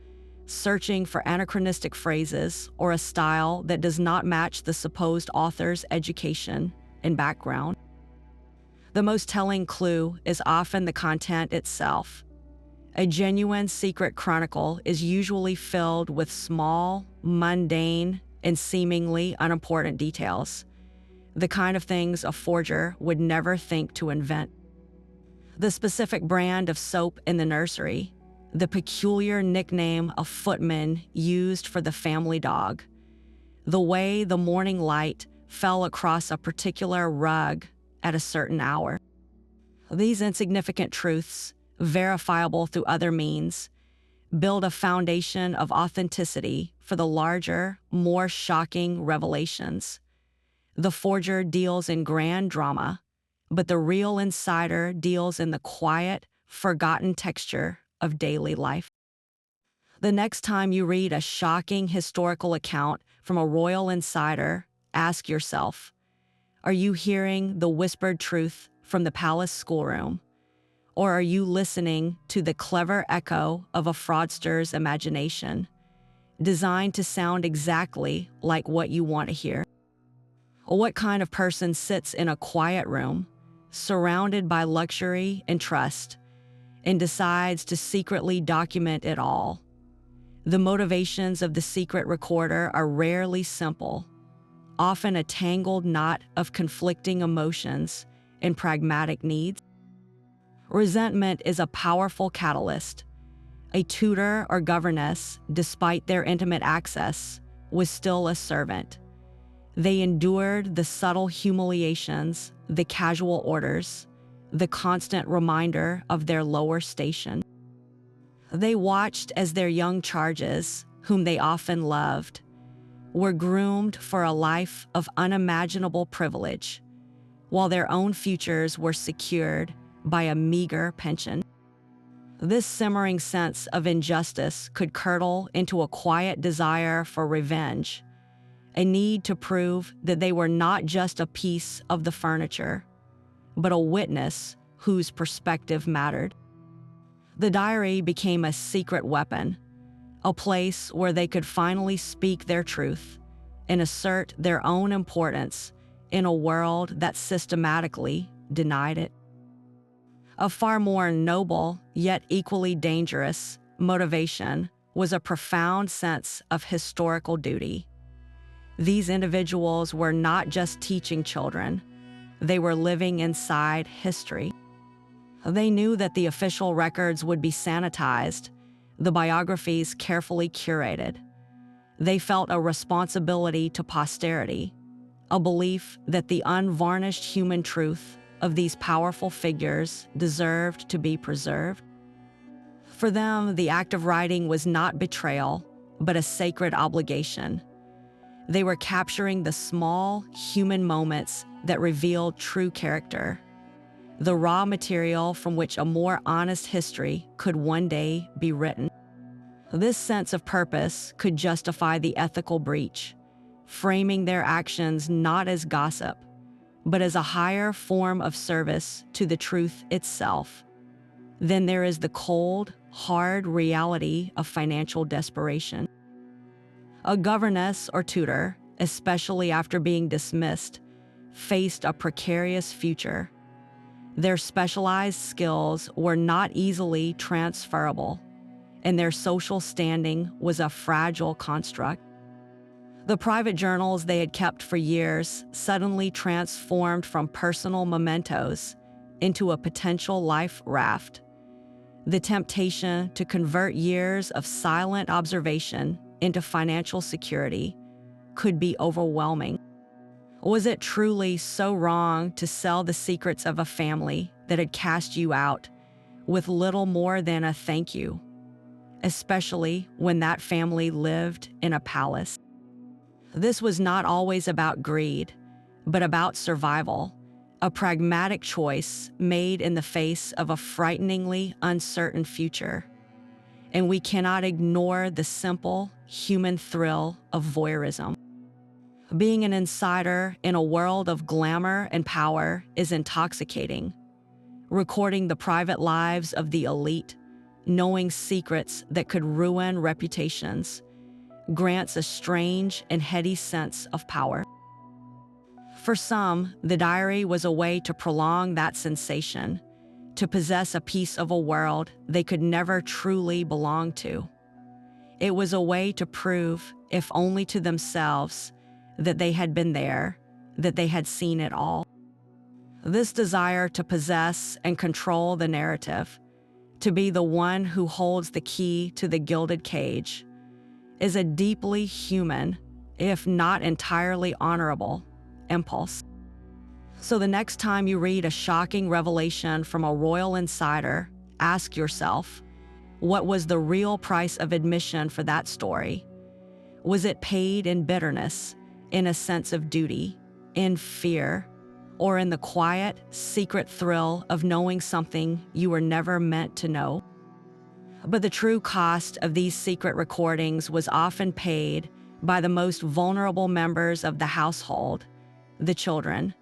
searching for anachronistic phrases or a style that does not match the supposed author's education and background. The most telling clue is often the content itself. A genuine secret chronicle is usually filled with small, mundane, and seemingly unimportant details, the kind of things a forger would never think to invent. The specific brand of soap in the nursery, the peculiar nickname a footman used for the family dog, the way the morning light fell across a particular rug at a certain hour. These insignificant truths, verifiable through other means, build a foundation of authenticity for the larger, more shocking revelations. The forger deals in grand drama, but the real insider deals in the quiet, forgotten texture of daily life. The next time you read a shocking historical account from a royal insider, ask yourself, are you hearing the whispered truth from the palace schoolroom? Or are you listening to the clever echo of a fraudster's imagination, designed to sound exactly like what you want to hear? What kind of person sits in a quiet room, surrounded by luxury and trust, and decides to secretly document it all? The motivations of the secret recorder are rarely simple, often a tangled knot of conflicting emotions and pragmatic needs. Resentment is a powerful catalyst. A tutor or governess, despite their intimate access, was still a servant. They endured the subtle humiliations, the casual orders, the constant reminder of their lower station. They watched as their young charges, whom they often loved, were groomed for a life of unimaginable privilege, while their own futures were secured by a meager pension. This simmering sense of injustice could curdle into a quiet desire for revenge, a need to prove that they were not just a piece of the furniture, but a witness whose perspective mattered. The diary became a secret weapon, a place where they could finally speak their truth and assert their own importance in a world that systematically denied it. A far more noble, yet equally dangerous, motivation was a profound sense of historical duty. These individuals were not just teaching children, they were living inside history. They knew that the official records would be sanitized, the biographies carefully curated. They felt a responsibility to posterity, a belief that the unvarnished human truth of these powerful figures deserved to be preserved. For them, the act of writing was not betrayal, but a sacred obligation. They were capturing the small, human moments that revealed true character, the raw material from which a more honest history could one day be written. This sense of purpose could justify the ethical breach, framing their actions not as gossip, but as a higher form of service to the truth itself. Then there is the cold, hard reality of financial desperation. A governess or tutor, especially after being dismissed, faced a precarious future. Their specialized skills were not easily transferable, and their social standing was a fragile construct. The private journals they had kept for years suddenly transformed from personal mementos into a potential life raft. The temptation to convert years of silent observation into financial security could be overwhelming. Was it truly so wrong to sell the secrets of a family that had cast you out with little more than a thank you, especially when that family lived in a palace? This was not always about greed, but about survival, a pragmatic choice made in the face of a frighteningly uncertain future. And we cannot ignore the simple human thrill of voyeurism. Being an insider in a world of glamour and power is intoxicating. Recording the private lives of the elite, knowing secrets that could ruin reputations, grants a strange and heady sense of power. For some, the diary was a way to prolong that sensation, to possess a piece of a world they could never truly belong to. It was a way to prove, if only to themselves, that they had been there, that they had seen it all. This desire to possess and control the narrative, to be the one who holds the key to the gilded cage, is a deeply human, if not entirely honorable, impulse. So the next time you read a shocking revelation from a royal insider, ask yourself, what was the real price of admission for that story? Was it paid in bitterness, in a sense of duty, in fear, or in the quiet, secret thrill of knowing something you were never meant to know? But the true cost of these secret recordings was often paid by the most vulnerable members of the household, the children.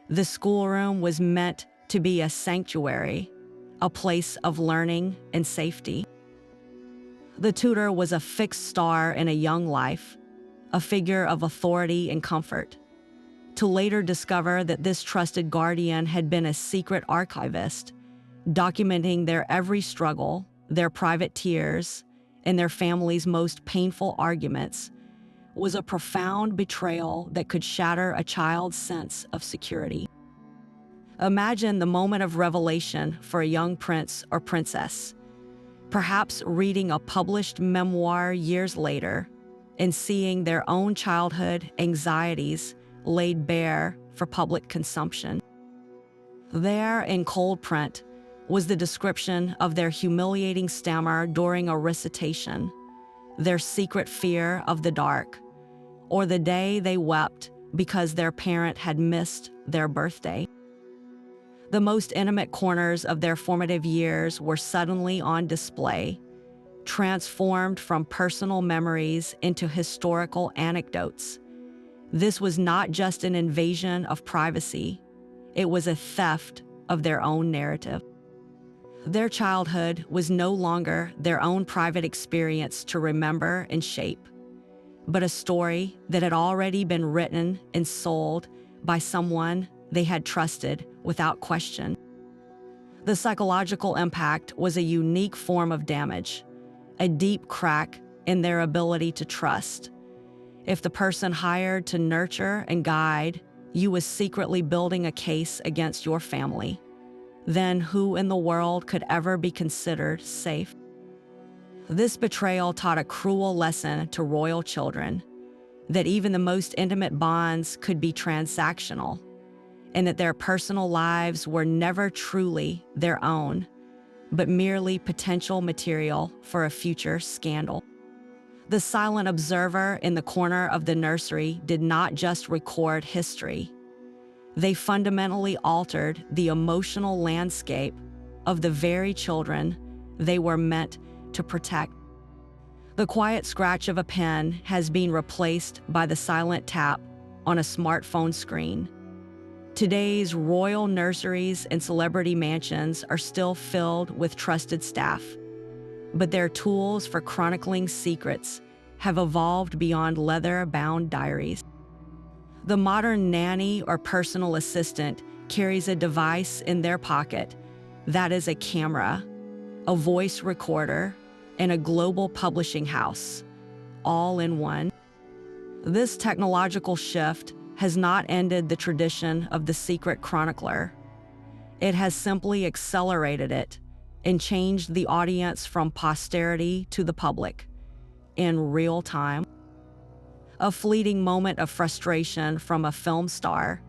The schoolroom was meant to be a sanctuary, a place of learning and safety. The tutor was a fixed star in a young life, a figure of authority and comfort, to later discover that this trusted guardian had been a secret archivist, documenting their every struggle, their private tears, and their family's most painful arguments, was a profound betrayal that could shatter a child's sense of security. Imagine the moment of revelation for a young prince or princess, perhaps reading a published memoir years later and seeing their own childhood anxieties laid bare for public consumption. There, in cold print, was the description of their humiliating stammer during a recitation, their secret fear of the dark, or the day they wept because their parent had missed their birthday. The most intimate corners of their formative years were suddenly on display, transformed from personal memories into historical anecdotes. This was not just an invasion of privacy, it was a theft of their own narrative. Their childhood was no longer their own private experience to remember and shape, but a story that had already been written and sold by someone they had trusted without question. The psychological impact was a unique form of damage, a deep crack in their ability to trust. If the person hired to nurture and guide you was secretly building a case against your family, then who in the world could ever be considered safe? This betrayal taught a cruel lesson to royal children, that even the most intimate bonds could be transactional, and that their personal lives were never truly their own, but merely potential material for a future scandal. The silent observer in the corner of the nursery did not just record history. They fundamentally altered the emotional landscape of the very children they were meant to protect. The quiet scratch of a pen has been replaced by the silent tap on a smartphone screen. Today's royal nurseries and celebrity mansions are still filled with trusted staff, but their tools for chronicling secrets have evolved beyond leather-bound diaries. The modern nanny or personal assistant carries a device in their pocket that is a camera, a voice recorder, and a global publishing house, all in one. This technological shift has not ended the tradition of the secret chronicler. It has simply accelerated it and changed the audience from posterity to the public in real time. A fleeting moment of frustration from a film star,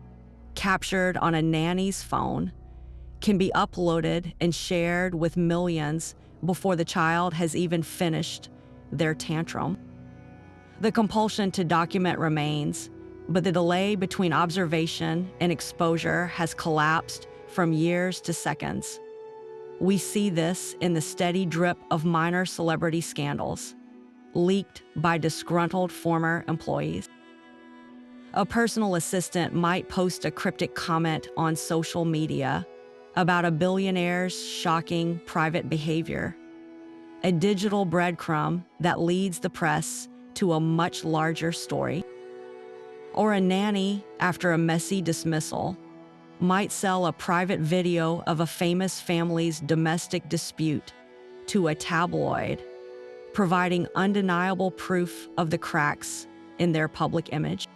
captured on a nanny's phone, can be uploaded and shared with millions before the child has even finished their tantrum. The compulsion to document remains, but the delay between observation and exposure has collapsed from years to seconds. We see this in the steady drip of minor celebrity scandals, leaked by disgruntled former employees. A personal assistant might post a cryptic comment on social media about a billionaire's shocking private behavior, a digital breadcrumb that leads the press to a much larger story. Or a nanny, after a messy dismissal, might sell a private video of a famous family's domestic dispute to a tabloid, providing undeniable proof of the cracks in their public image.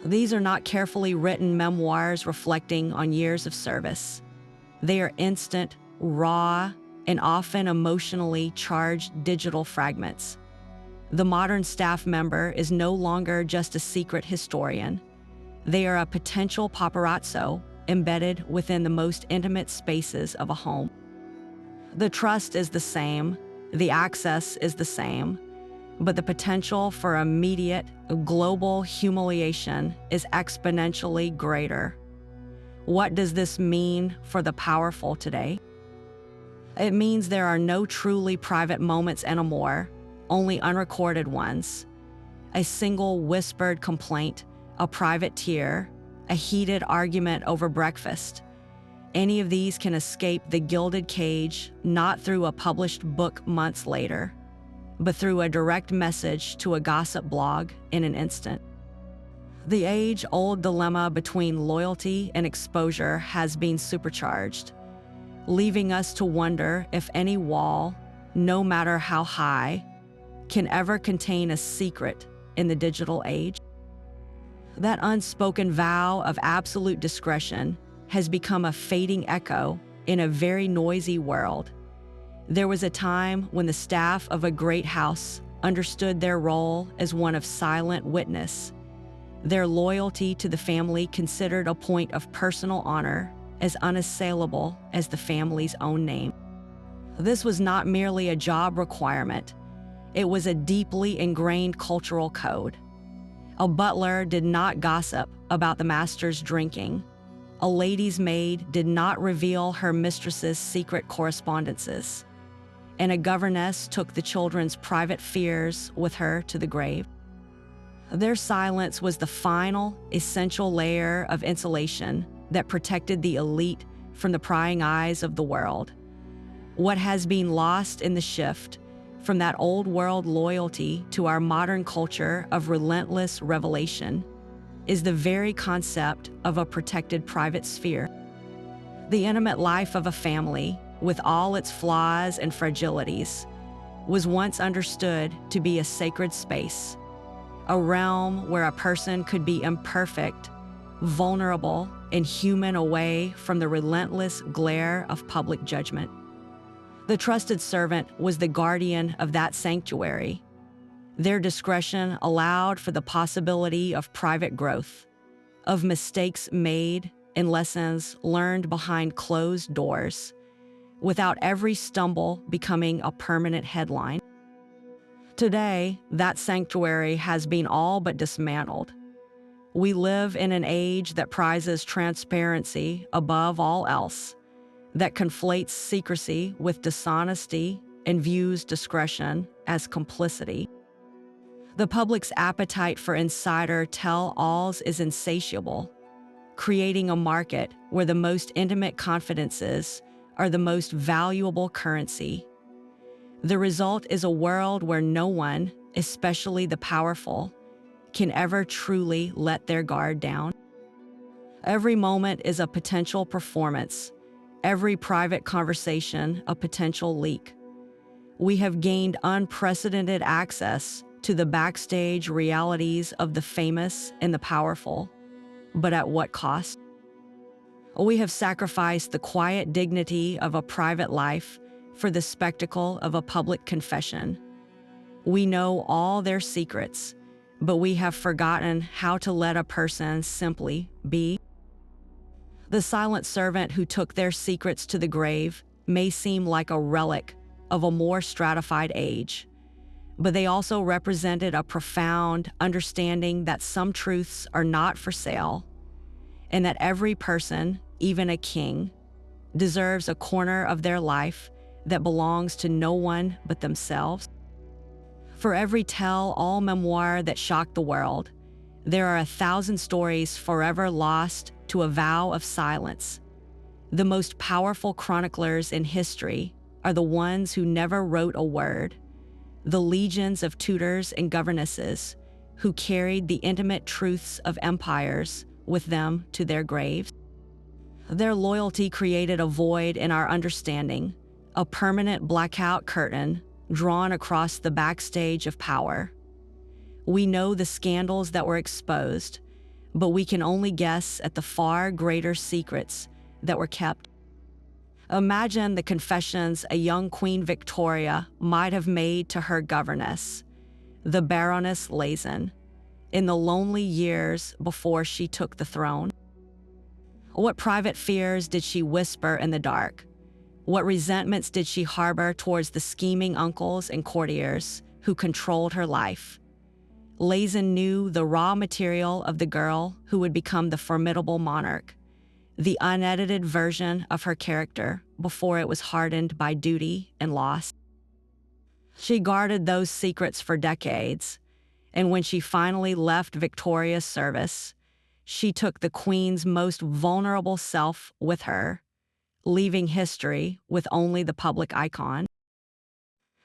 These are not carefully written memoirs reflecting on years of service. They are instant, raw, and often emotionally charged digital fragments. The modern staff member is no longer just a secret historian. They are a potential paparazzo embedded within the most intimate spaces of a home. The trust is the same, the access is the same, but the potential for immediate, global humiliation is exponentially greater. What does this mean for the powerful today? It means there are no truly private moments anymore, only unrecorded ones. A single whispered complaint, a private tear, a heated argument over breakfast. Any of these can escape the gilded cage, not through a published book months later, but through a direct message to a gossip blog in an instant. The age-old dilemma between loyalty and exposure has been supercharged, leaving us to wonder if any wall, no matter how high, can ever contain a secret in the digital age. That unspoken vow of absolute discretion has become a fading echo in a very noisy world. There was a time when the staff of a great house understood their role as one of silent witness, their loyalty to the family considered a point of personal honor as unassailable as the family's own name. This was not merely a job requirement, it was a deeply ingrained cultural code. A butler did not gossip about the master's drinking. A lady's maid did not reveal her mistress's secret correspondences. And a governess took the children's private fears with her to the grave. Their silence was the final, essential layer of insulation that protected the elite from the prying eyes of the world. What has been lost in the shift from that old world loyalty to our modern culture of relentless revelation is the very concept of a protected private sphere. The intimate life of a family, with all its flaws and fragilities, was once understood to be a sacred space, a realm where a person could be imperfect, vulnerable, and human away from the relentless glare of public judgment. The trusted servant was the guardian of that sanctuary. Their discretion allowed for the possibility of private growth, of mistakes made and lessons learned behind closed doors, without every stumble becoming a permanent headline. Today, that sanctuary has been all but dismantled. We live in an age that prizes transparency above all else, that conflates secrecy with dishonesty and views discretion as complicity. The public's appetite for insider tell-alls is insatiable, creating a market where the most intimate confidences are the most valuable currency. The result is a world where no one, especially the powerful, can ever truly let their guard down. Every moment is a potential performance, every private conversation a potential leak. We have gained unprecedented access to the backstage realities of the famous and the powerful, but at what cost? We have sacrificed the quiet dignity of a private life for the spectacle of a public confession. We know all their secrets, but we have forgotten how to let a person simply be. The silent servant who took their secrets to the grave may seem like a relic of a more stratified age, but they also represented a profound understanding that some truths are not for sale, and that every person, even a king, deserves a corner of their life that belongs to no one but themselves. For every tell-all memoir that shocked the world, there are 1,000 stories forever lost to a vow of silence. The most powerful chroniclers in history are the ones who never wrote a word, the legions of tutors and governesses who carried the intimate truths of empires with them to their graves. Their loyalty created a void in our understanding, a permanent blackout curtain drawn across the backstage of power. We know the scandals that were exposed, but we can only guess at the far greater secrets that were kept. Imagine the confessions a young Queen Victoria might have made to her governess, the Baroness Lazen, in the lonely years before she took the throne. What private fears did she whisper in the dark? What resentments did she harbor towards the scheming uncles and courtiers who controlled her life? Lazen knew the raw material of the girl who would become the formidable monarch, the unedited version of her character before it was hardened by duty and loss. She guarded those secrets for decades, and when she finally left Victoria's service, she took the Queen's most vulnerable self with her, leaving history with only the public icon.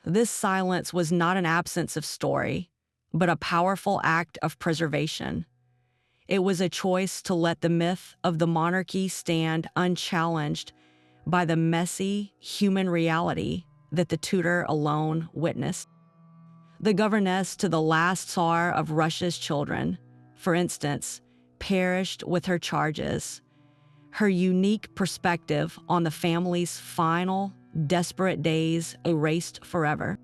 This silence was not an absence of story, but a powerful act of preservation. It was a choice to let the myth of the monarchy stand unchallenged by the messy human reality that the tutor alone witnessed. The governess to the last Tsar of Russia's children, for instance, perished with her charges. Her unique perspective on the family's final, desperate days erased forever.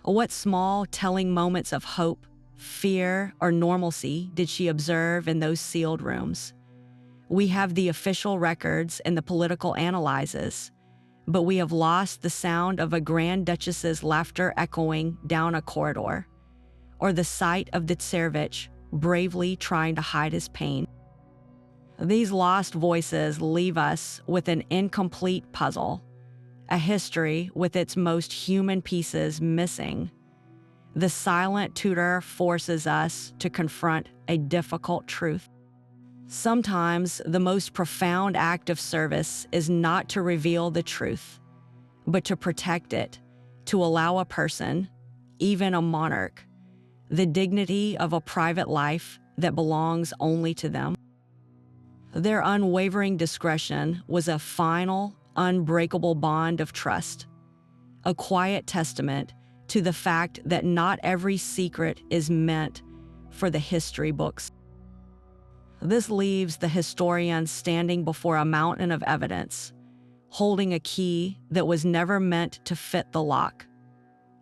What small, telling moments of hope, fear, or normalcy did she observe in those sealed rooms? We have the official records and the political analyses, but we have lost the sound of a Grand Duchess's laughter echoing down a corridor, or the sight of the Tsarevich bravely trying to hide his pain. These lost voices leave us with an incomplete puzzle, a history with its most human pieces missing. The silent tutor forces us to confront a difficult truth. Sometimes the most profound act of service is not to reveal the truth, but to protect it, to allow a person, even a monarch, the dignity of a private life that belongs only to them. Their unwavering discretion was a final, unbreakable bond of trust, a quiet testament to the fact that not every secret is meant for the history books. This leaves the historian standing before a mountain of evidence, holding a key that was never meant to fit the lock.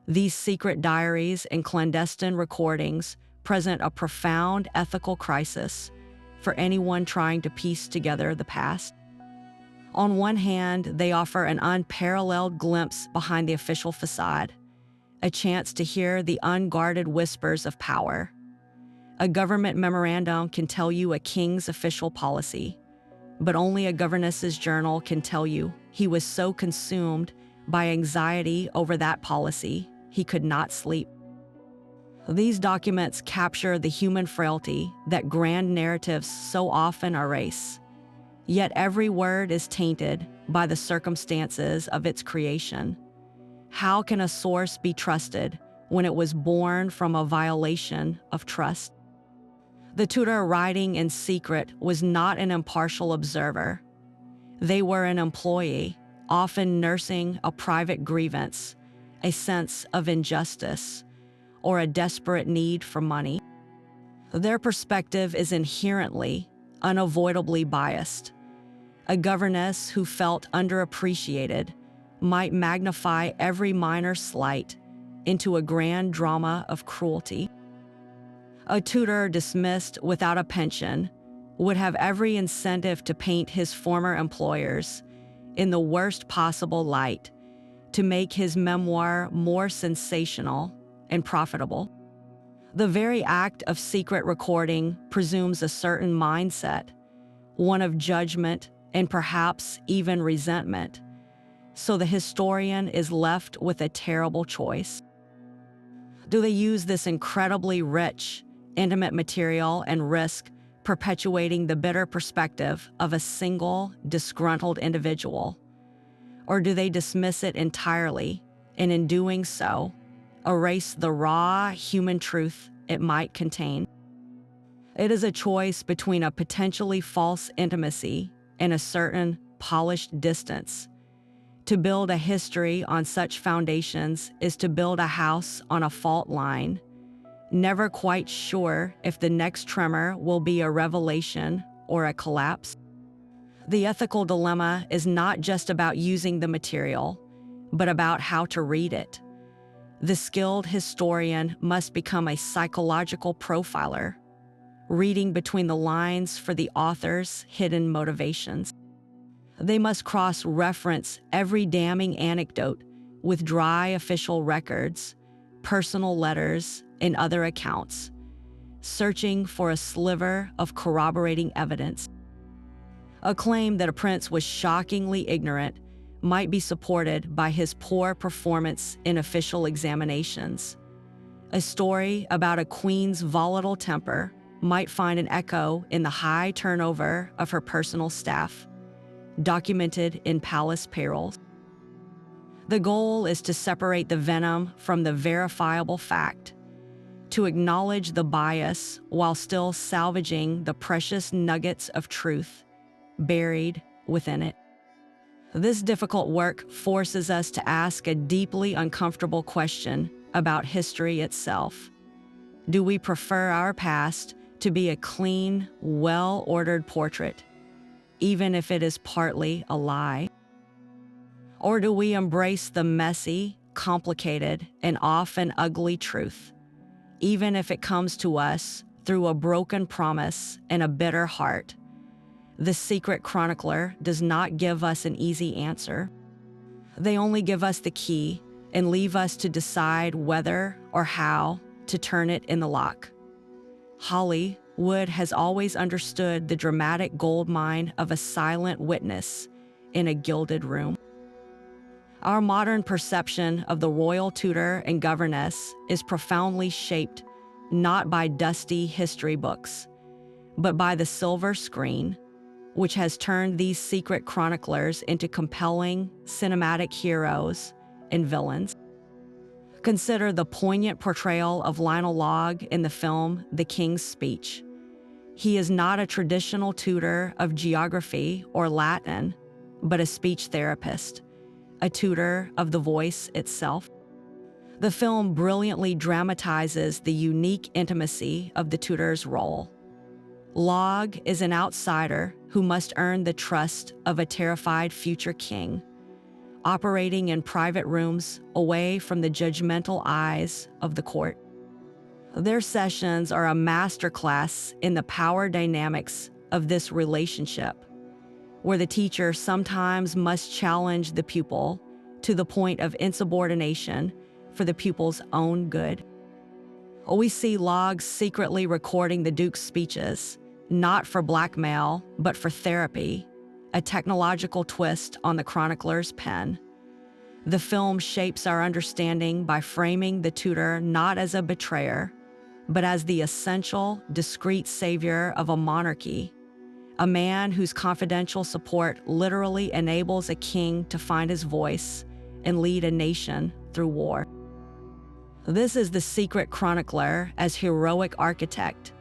These secret diaries and clandestine recordings present a profound ethical crisis for anyone trying to piece together the past. On one hand, they offer an unparalleled glimpse behind the official facade, a chance to hear the unguarded whispers of power. A government memorandum can tell you a king's official policy, but only a governess's journal can tell you he was so consumed by anxiety over that policy he could not sleep. These documents capture the human frailty that grand narratives so often erase, yet every word is tainted by the circumstances of its creation. How can a source be trusted when it was born from a violation of trust? The tutor writing in secret was not an impartial observer. They were an employee, often nursing a private grievance, a sense of injustice, or a desperate need for money. Their perspective is inherently, unavoidably biased. A governess who felt underappreciated might magnify every minor slight into a grand drama of cruelty. A tutor dismissed without a pension would have every incentive to paint his former employers in the worst possible light to make his memoir more sensational and profitable. The very act of secret recording presumes a certain mindset, one of judgment and perhaps even resentment, so the historian is left with a terrible choice. Do they use this incredibly rich, intimate material and risk perpetuating the bitter perspective of a single, disgruntled individual? Or do they dismiss it entirely, and in doing so, erase the raw human truth it might contain? It is a choice between a potentially false intimacy and a certain polished distance. To build a history on such foundations is to build a house on a fault line, never quite sure if the next tremor will be a revelation or a collapse. The ethical dilemma is not just about using the material, but about how to read it. The skilled historian must become a psychological profiler, reading between the lines for the author's hidden motivations. They must cross-reference every damning anecdote with dry official records, personal letters, and other accounts, searching for a sliver of corroborating evidence. A claim that a prince was shockingly ignorant might be supported by his poor performance in official examinations. A story about a queen's volatile temper might find an echo in the high turnover of her personal staff, documented in palace payrolls. The goal is to separate the venom from the verifiable fact, to acknowledge the bias while still salvaging the precious nuggets of truth buried within it. This difficult work forces us to ask a deeply uncomfortable question about history itself. Do we prefer our past to be a clean, well-ordered portrait, even if it is partly a lie? Or do we embrace the messy, complicated, and often ugly truth, even if it comes to us through a broken promise and a bitter heart? The secret chronicler does not give us an easy answer. They only give us the key and leave us to decide whether or how to turn it in the lock. Hollywood has always understood the dramatic goldmine of a silent witness in a gilded room. Our modern perception of the royal tutor and governess is profoundly shaped not by dusty history books, but by the silver screen, which has turned these secret chroniclers into compelling cinematic heroes and villains. Consider the poignant portrayal of Lionel Logg in the film The King's Speech. He is not a traditional tutor of geography or Latin, but a speech therapist, a tutor of the voice itself. The film brilliantly dramatizes the unique intimacy of the tutor's role. Logg is an outsider who must earn the trust of a terrified future king, operating in private rooms away from the judgmental eyes of the court. Their sessions are a masterclass in the power dynamics of this relationship, where the teacher sometimes must challenge the pupil to the point of insubordination for the pupil's own good. We see Logg secretly recording the Duke's speeches, not for blackmail, but for therapy, a technological twist on the chronicler's pen. The film shapes our understanding by framing the tutor not as a betrayer, but as the essential, discreet savior of a monarchy, a man whose confidential support literally enables a king to find his voice and lead a nation through war. This is the secret chronicler as heroic architect,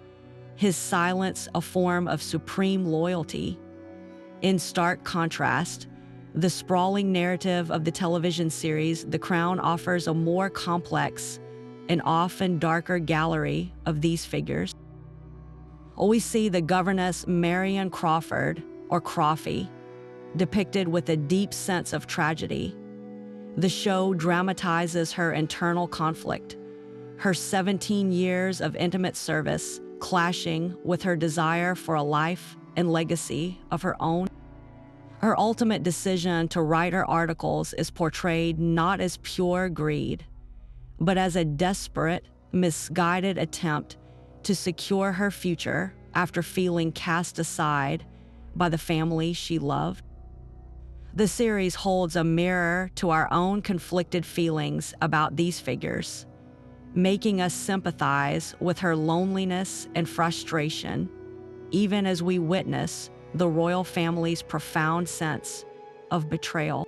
his silence a form of supreme loyalty. In stark contrast, the sprawling narrative of the television series The Crown offers a more complex and often darker gallery of these figures. We see the governess Marion Crawford, or Crawfie, depicted with a deep sense of tragedy. The show dramatizes her internal conflict, her 17 years of intimate service clashing with her desire for a life and legacy of her own. Her ultimate decision to write her articles is portrayed not as pure greed, but as a desperate, misguided attempt to secure her future after feeling cast aside by the family she loved. The series holds a mirror to our own conflicted feelings about these figures, making us sympathize with her loneliness and frustration, even as we witness the royal family's profound sense of betrayal.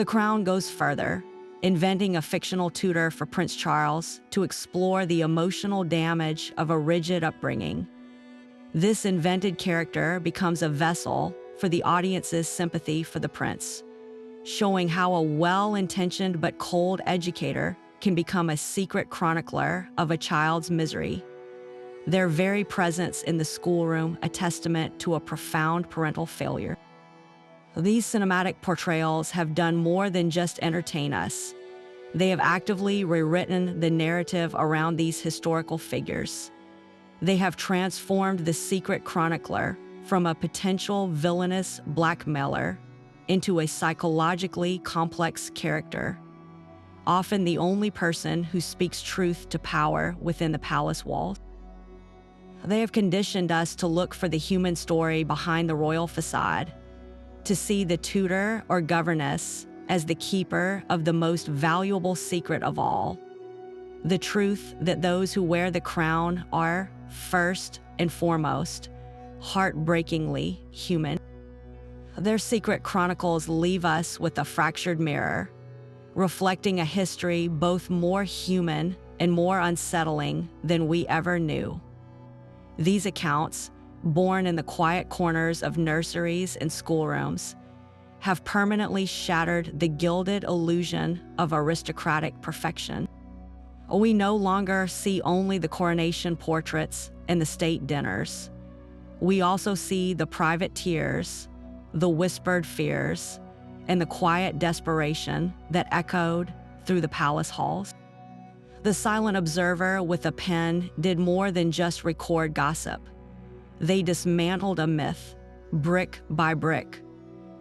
The Crown goes further, inventing a fictional tutor for Prince Charles to explore the emotional damage of a rigid upbringing. This invented character becomes a vessel for the audience's sympathy for the prince, showing how a well-intentioned but cold educator can become a secret chronicler of a child's misery. Their very presence in the schoolroom a testament to a profound parental failure. These cinematic portrayals have done more than just entertain us. They have actively rewritten the narrative around these historical figures. They have transformed the secret chronicler from a potential villainous blackmailer into a psychologically complex character, often the only person who speaks truth to power within the palace walls. They have conditioned us to look for the human story behind the royal facade, to see the tutor or governess as the keeper of the most valuable secret of all, the truth that those who wear the crown are, first and foremost, heartbreakingly human. Their secret chronicles leave us with a fractured mirror, reflecting a history both more human and more unsettling than we ever knew. These accounts, born in the quiet corners of nurseries and schoolrooms, have permanently shattered the gilded illusion of aristocratic perfection. We no longer see only the coronation portraits and the state dinners. We also see the private tears, the whispered fears, and the quiet desperation that echoed through the palace halls. The silent observer with a pen did more than just record gossip. They dismantled a myth, brick by brick,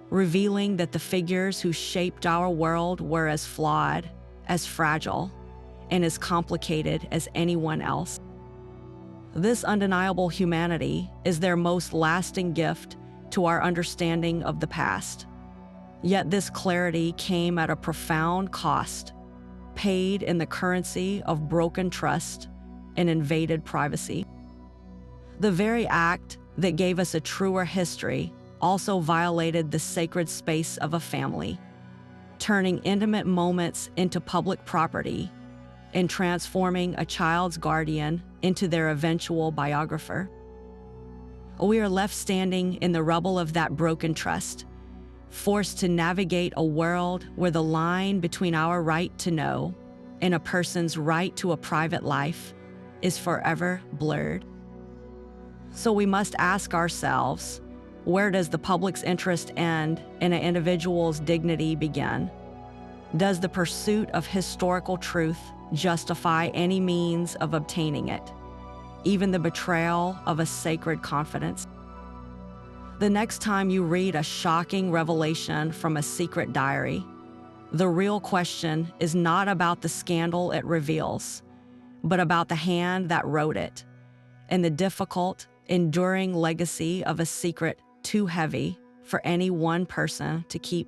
revealing that the figures who shaped our world were as flawed, as fragile, and as complicated as anyone else. This undeniable humanity is their most lasting gift to our understanding of the past. Yet this clarity came at a profound cost, paid in the currency of broken trust and invaded privacy. The very act that gave us a truer history also violated the sacred space of a family, turning intimate moments into public property and transforming a child's guardian into their eventual biographer. We are left standing in the rubble of that broken trust, forced to navigate a world where the line between our right to know and a person's right to a private life is forever blurred. So we must ask ourselves, where does the public's interest end and an individual's dignity begin? Does the pursuit of historical truth justify any means of obtaining it, even the betrayal of a sacred confidence? The next time you read a shocking revelation from a secret diary, the real question is not about the scandal it reveals, but about the hand that wrote it and the difficult, enduring legacy of a secret too heavy for any one person to keep